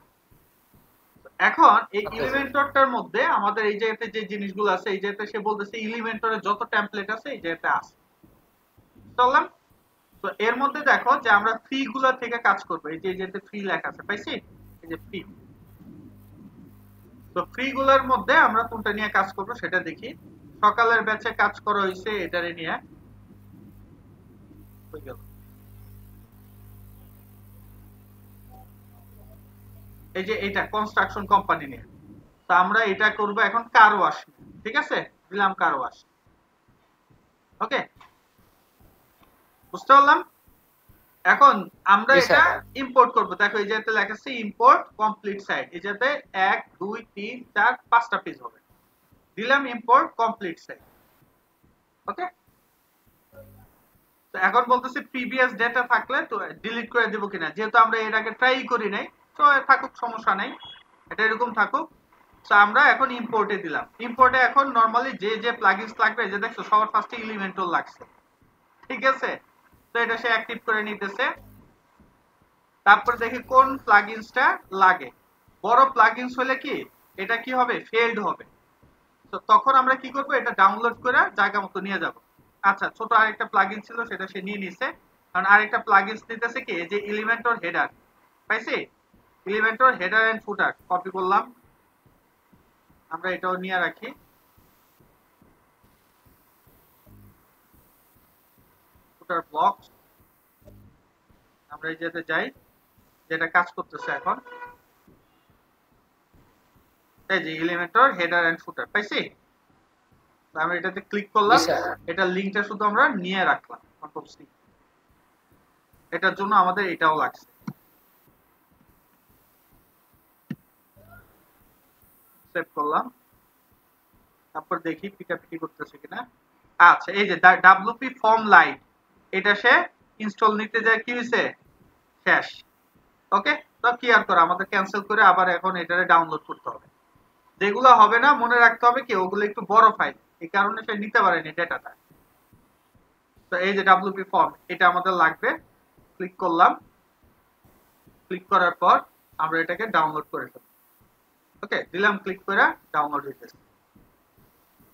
Speaker 2: এখন এই এলিমেন্টরটার মধ্যে আমাদের এই জায়গাতে যে জিনিসগুলো আছে, এই জায়গাতে সে বলতেছে এলিমেন্টরের যত টেমপ্লেট আছে এই জায়গাতে আছে। চললাম। তো এর মধ্যে দেখো যে আমরা ফ্রি গুলা থেকে কাজ করব। এই যে যেতে ফ্রি লেখা আছে, পাইছি? এই যে ফ্রি। তো ফ্রি গুলার মধ্যে আমরা কোনটা নিয়ে কাজ করব সেটা দেখি। সকালের ব্যাচে কাজ করা হয়েছে এটারে নিয়ে, হয়ে গেল। এই যে এটা কনস্ট্রাকশন কোম্পানি নিয়ে। তো আমরা এটা করব এখন কার ওয়াশ, ঠিক আছে? দিলাম কার ওয়াশ, ওকে? বুঝতে পারলাম? এখন আমরা এটা ইম্পোর্ট করব। দেখো এই যেতে লেখা আছে ইম্পোর্ট কমপ্লিট সাইট। এই যেতে 1 2 3 4 5টা পেজ হবে। দিলাম ইম্পোর্ট কমপ্লিট সাইট, ওকে? তো এখন বলতেছে প্রিভিয়াস ডেটা থাকলে তো ডিলিট করে দেব কিনা, যেহেতু আমরা এর আগে ট্রাই করি নাই, তো থাকুক, সমস্যা নাই, এটা এরকম থাকুক। তো আমরা এখন ইম্পোর্টে দিলাম। ইম্পোর্টে এখন নরমালি যে যে প্লাগইনস লাগবে, এই যে দেখছো সবার ফার্স্টে এলিমেন্টর লাগছে, ঠিক আছে? তো এটা সে অ্যাক্টিভ করে নিতেছে। তারপর দেখি কোন প্লাগইনসটা লাগে। বড় প্লাগইনস হলে কি এটা কি হবে, ফেলড হবে। তো তখন আমরা কি করব, এটা ডাউনলোড করে জায়গা মতো নিয়ে যাব। আচ্ছা, ছোট আরেকটা প্লাগইন ছিল, সেটা সে নিয়ে নিছে। কারণ আরেকটা প্লাগইনস নিতেছে কি, এই যে এলিমেন্টর হেডার, পাইছি? Elementor header and footer copy করলাম, আমরা এটাও নিয়ে রাখি। ফুটার ব্লকস আমরা এই যেতে যাই, যেটা কাজ করতেছে এখন। এই যে এলিমেন্টর হেডার এন্ড ফুটার, পাইছি? আমরা এটাতে ক্লিক করলাম, এটা লিংকটা শুধু আমরা নিয়ে রাখলাম, কন্ট্রোল সি। এটার জন্য আমাদের এটাও লাগছে। সেভ করলাম, তারপর দেখি পিকাপিকি করতেছে কিনা। আচ্ছা, এই যে WP ফর্ম লাইট, এটা সে ইনস্টল নিতে যায়, কি হইছে, শেষ, ওকে? তো কি আর করা, আমাদের ক্যান্সেল করে আবার এখন এটারে ডাউনলোড করতে হবে। যেগুলো হবে না মনে রাখতে হবে কি, ওগুলো একটু বড় ফাইল, এই কারণে সে নিতে পারেনি ডেটাটা। তো এই যে WP ফর্ম, এটা আমাদের লাগবে। ক্লিক করলাম, ক্লিক করার পর আমরা এটাকে ডাউনলোড করে ফেলব, ওকে? দিলাম ক্লিক করে, ডাউনলোড হইতেছে,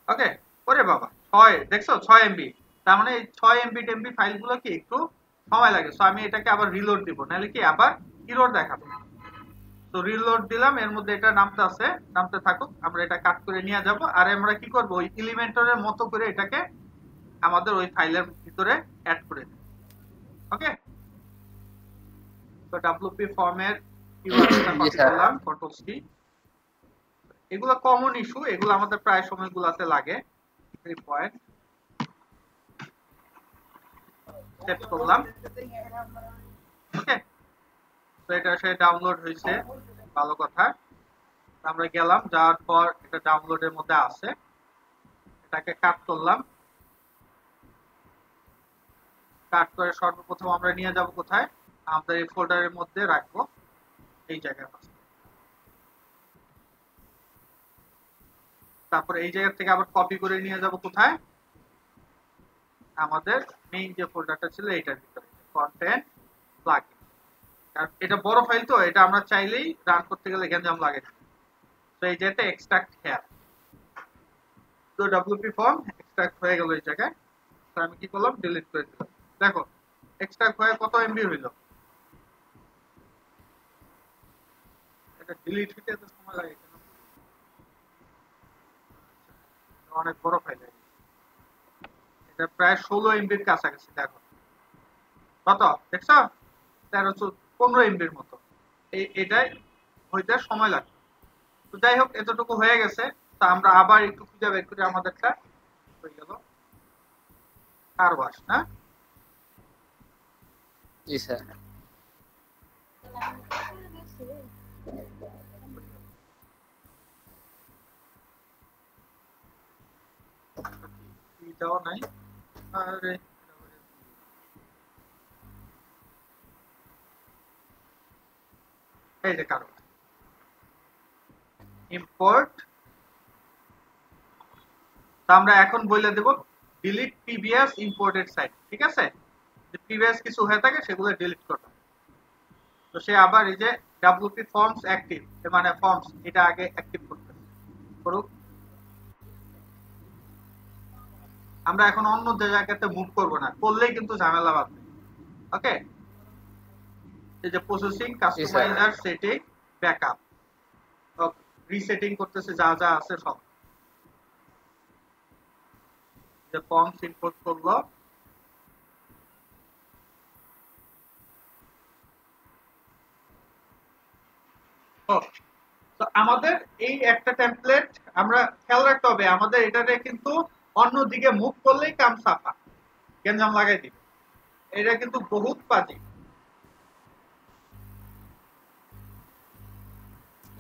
Speaker 2: ওকে? ওরে বাবা, 6 দেখছো 6 MB, তার মানে এই 6 MB টেমবি ফাইলগুলো কি একটু সময় লাগে। সো আমি এটাকে আবার রিলোড দিব, নাহলে কি আবার এরর দেখাবে। তো রিলোড দিলাম, এর মধ্যে এটা নামতে আছে, নামতে থাকুক, আমরা এটা কাট করে নিয়ে যাব। আর আমরা কি করব, ওই এলিমেন্টরের মতো করে এটাকে আমাদের ওই ফাইলের ভিতরে অ্যাড করে দেব, ওকে? তো WP ফর্মের কিওয়ার্ডটা কপি করলাম, কন্ট্রোল সি। এগুলো কমন ইস্যু, এগুলো আমাদের প্রায় সময়গুলোতে লাগে। 3 পয়েন্ট সেভ করলাম, ওকে? তো এটা সে ডাউনলোড হয়েছে, ভালো কথা। আমরা গেলাম, যাওয়ার পর এটা ডাউনলোডের মধ্যে আছে, এটাকে কাট করলাম। কাট করে সর্বপ্রথম আমরা নিয়ে যাব কোথায়, আমাদের এই ফোল্ডারের মধ্যে রাখবো, এই জায়গায়। তারপর এই জায়গা থেকে আবার কপি করে নিয়ে যাব কোথায়, আমাদের মেইন যে ফোল্ডারটা ছিল এটার ভিতরে, কন্টেন্ট প্লাগইন। কারণ এটা বড় ফাইল, তো এটা আমরা চাইলেই রান করতে গেলে গ্যাঞ্জাম লাগে। তো এই যেতে এক্সট্রাক্ট হেয়ার, তো WP ফর্ম এক্সট্রাক্ট হয়ে গেল এই জায়গায়। তো আমি কি করলাম, ডিলিট করে দিলাম। দেখো এক্সট্রাক্ট হয়ে কত MB হইল, এটা ডিলিট হতে এত সময় লাগে কেন? অনেক বড় ফাইল, এটা প্রায় 16 এমবির কাছাকাছি। দেখো কত দেখছো, 13-15 এমবির মতো। এটাই হইতে সময় লাগবে। তো যাই হোক, এতটুকু হয়ে গেছে। তা আমরা আবার একটু খুঁজে বের করি আমাদেরটা। হয়ে গেল কার ওয়াশ না?
Speaker 3: জি স্যার।
Speaker 2: এটাও নাই। আরে এই যে কারো ইম্পোর্ট। আমরা এখন বলে দেব ডিলিট প্রিভিয়াস ইম্পোর্টেড সাইট। ঠিক আছে, যে প্রিভিয়াস কিছু হয়ে থাকে সেগুলো ডিলিট করতে। তো সে আবার এই যে ডব্লিউপি ফর্মস অ্যাক্টিভ, মানে ফর্মস এটা আগে অ্যাক্টিভ করতে করুক। আমরা এখন অন্য জায়গাতে মুভ করব না, করলেই কিন্তু ঝামেলা বাঁধবে। ওকে, এই যে processing, customiser, setting, backup, resetting করতেছে যা যা আছে সব। যে ফর্মস ইম্পোর্ট করলো, তো আমাদের এই একটা টেমপ্লেট আমরা খেয়াল রাখতে হবে, আমাদের এটাতে কিন্তু অন্যদিকে মুভ করলেই কাম সাফা, গেঞ্জাম লাগাই দিবে। এটা কিন্তু বহুত বাজে।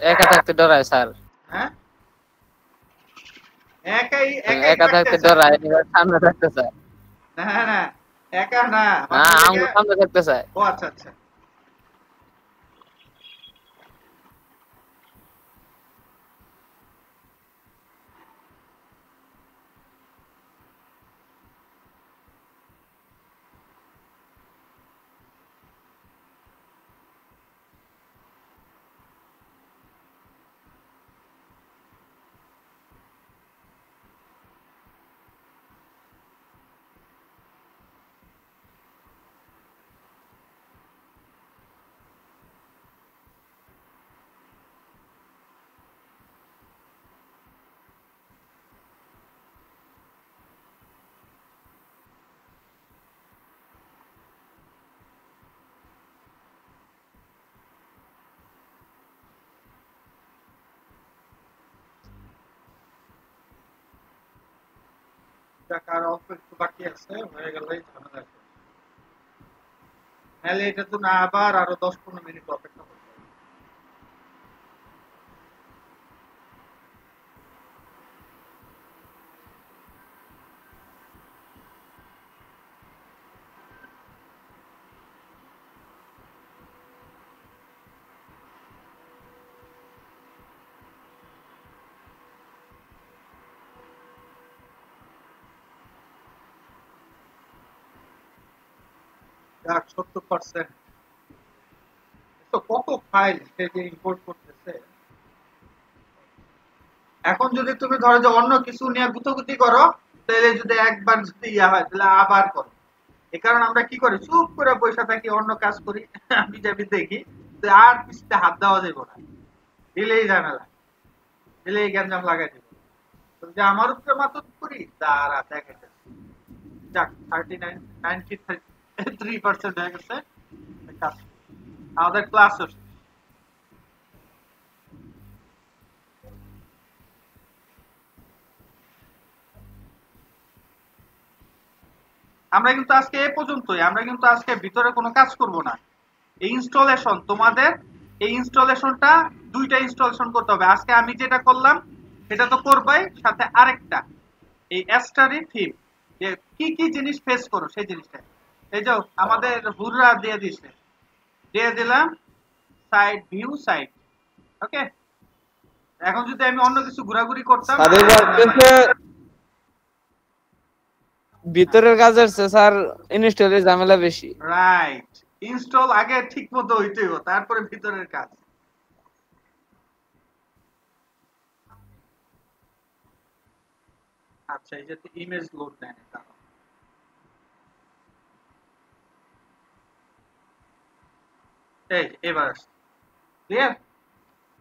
Speaker 3: একা থাকতে ডরায় স্যার।
Speaker 2: হ্যাঁ, একাই একাই
Speaker 3: একা থাকতে ডরায়, সামনে থাকতে চায়।
Speaker 2: না না, একা না,
Speaker 3: না, আমার সামনে থাকতে চায়।
Speaker 2: ও আচ্ছা আচ্ছা। টাকার অল্প একটু বাকি আছে, হয়ে গেলেই ঝামেলা শেষ। নাহলে এটা তো না আবার আরো 10-15 মিনিট অপেক্ষা করতে হবে। যাক 70%। তো কত ফাইল সে যে ইম্পোর্ট করতেছে। এখন যদি তুমি ধরো যে অন্য কিছু নিয়ে গুতগুতি করো, তাহলে যদি একবার যদি ইয়া হয় তাহলে আবার করো। এই কারণে আমরা কি করি, চুপ করে পয়সা থাকি, অন্য কাজ করি, আমি যাবি দেখি, তো আর পিছতে হাত দেওয়া যাবে না, দিলেই ঝামেলা, দিলেই গ্যাঞ্জাম লাগাই দিব। তো যে আমার উপরে মাতুত করি তারা দেখাইতেছে। যাক 93% হয়ে গেছে কাজ। আমাদের ক্লাস আমরা কিন্তু আজকে এ পর্যন্তই। আমরা কিন্তু আজকে ভিতরে কোনো কাজ করব না। এই ইনস্টলেশন, তোমাদের এই ইনস্টলেশনটা দুইটা ইনস্টলেশন করতে হবে। আজকে আমি যেটা করলাম সেটা তো করবাই, সাথে আরেকটা এই অ্যাস্টারি থিম, যে কি কি জিনিস ফেস করো সেই জিনিসটা। এই যে আমাদের হুররা দিয়ে দিছে, দিয়ে দিলাম সাইড ভিউ সাইড। ওকে, এখন যদি আমি অন্য কিছু ঘোরাঘুরি করতাম,
Speaker 3: ভিতরের কাজের চেয়ে স্যার ইনস্টলের ঝামেলা বেশি।
Speaker 2: রাইট, ইনস্টল আগে ঠিক মতো হইতেই হবে, তারপরে ভিতরের কাজ। আচ্ছা, এই যে ইমেজ লোড নেয় না, এই এবার ক্লিয়ার।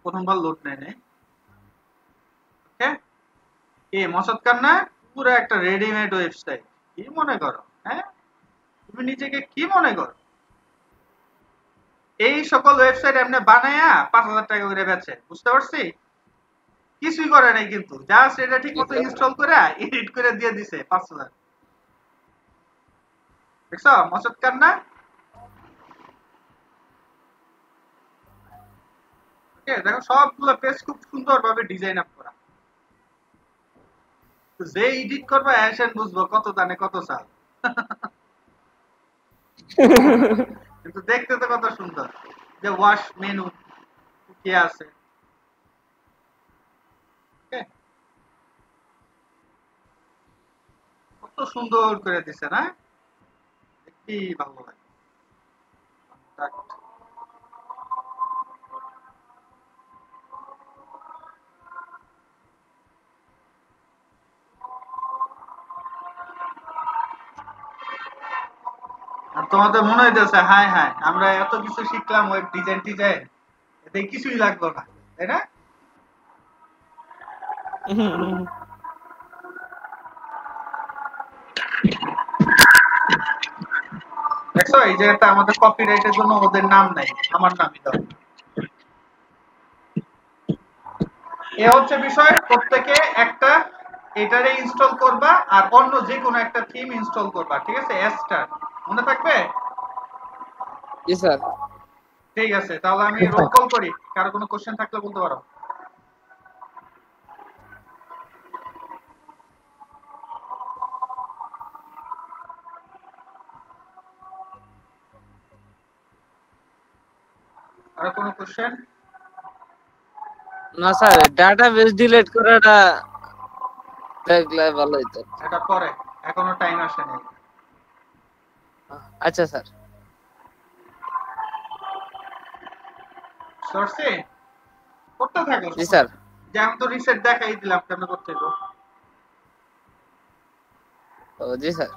Speaker 2: প্রথমবার লোড নেয় নাই। ওকে, এ মসৎকার না, পুরো একটা রেডিমেড ওয়েবসাইট। কি মনে করো? হ্যাঁ, তুমি নিজেকে কি মনে করো? এই সকল ওয়েবসাইট এমনি বানায়া 5,000 টাকা করে বেচে, বুঝতে পারছি? কিছুই করে নাই, কিন্তু জাস্ট এটা ঠিক মতো ইনস্টল করে এডিট করে দিয়ে দিছে 5,000। দেখছো মসৎকার না? ওকে, দেখো সবগুলো পেজ খুব সুন্দরভাবে ডিজাইন আপ করা। যে এডিট করবে অ্যাশন বুঝবো কত দানে কত চাল। কিন্তু দেখতে তো কত সুন্দর, যে ওয়াশ মেনু কি আছে। কত সুন্দর করে দিছে না, কি ভালো লাগে। আর তোমাদের মনে হইতেছে হায় হায় আমরা এত কিছু শিখলাম ওয়েব ডিজাইন এতে কিছুই লাগলো না, তাই না? দেখছো এই জায়গাটা আমাদের কপিরাইটের জন্য ওদের নাম নাই, আমার নামই দাও। এ হচ্ছে বিষয়, প্রত্যেকে একটা এটারে ইনস্টল করবা আর অন্য যে কোনো একটা থিম ইনস্টল করবা, ঠিক আছে? স্টার মনে থাকবে?
Speaker 3: জি স্যার।
Speaker 2: ঠিক আছে, তাহলে আমি রোল কল করি, কারো কোনো কোশ্চেন থাকলে বলতে পারো। আর কোনো কোশ্চেন?
Speaker 3: না স্যার, ডাটাবেস ডিলিট করাটা দেখলে ভালো হইতো।
Speaker 2: এটা পরে, এখনো টাইম আসেনি।
Speaker 3: আচ্ছা স্যার।
Speaker 2: সরছে করতে থাকো।
Speaker 3: জি স্যার।
Speaker 2: যেমন তো রিসেট দেখাই দিলাম, কেন করতে গো।
Speaker 3: জি স্যার।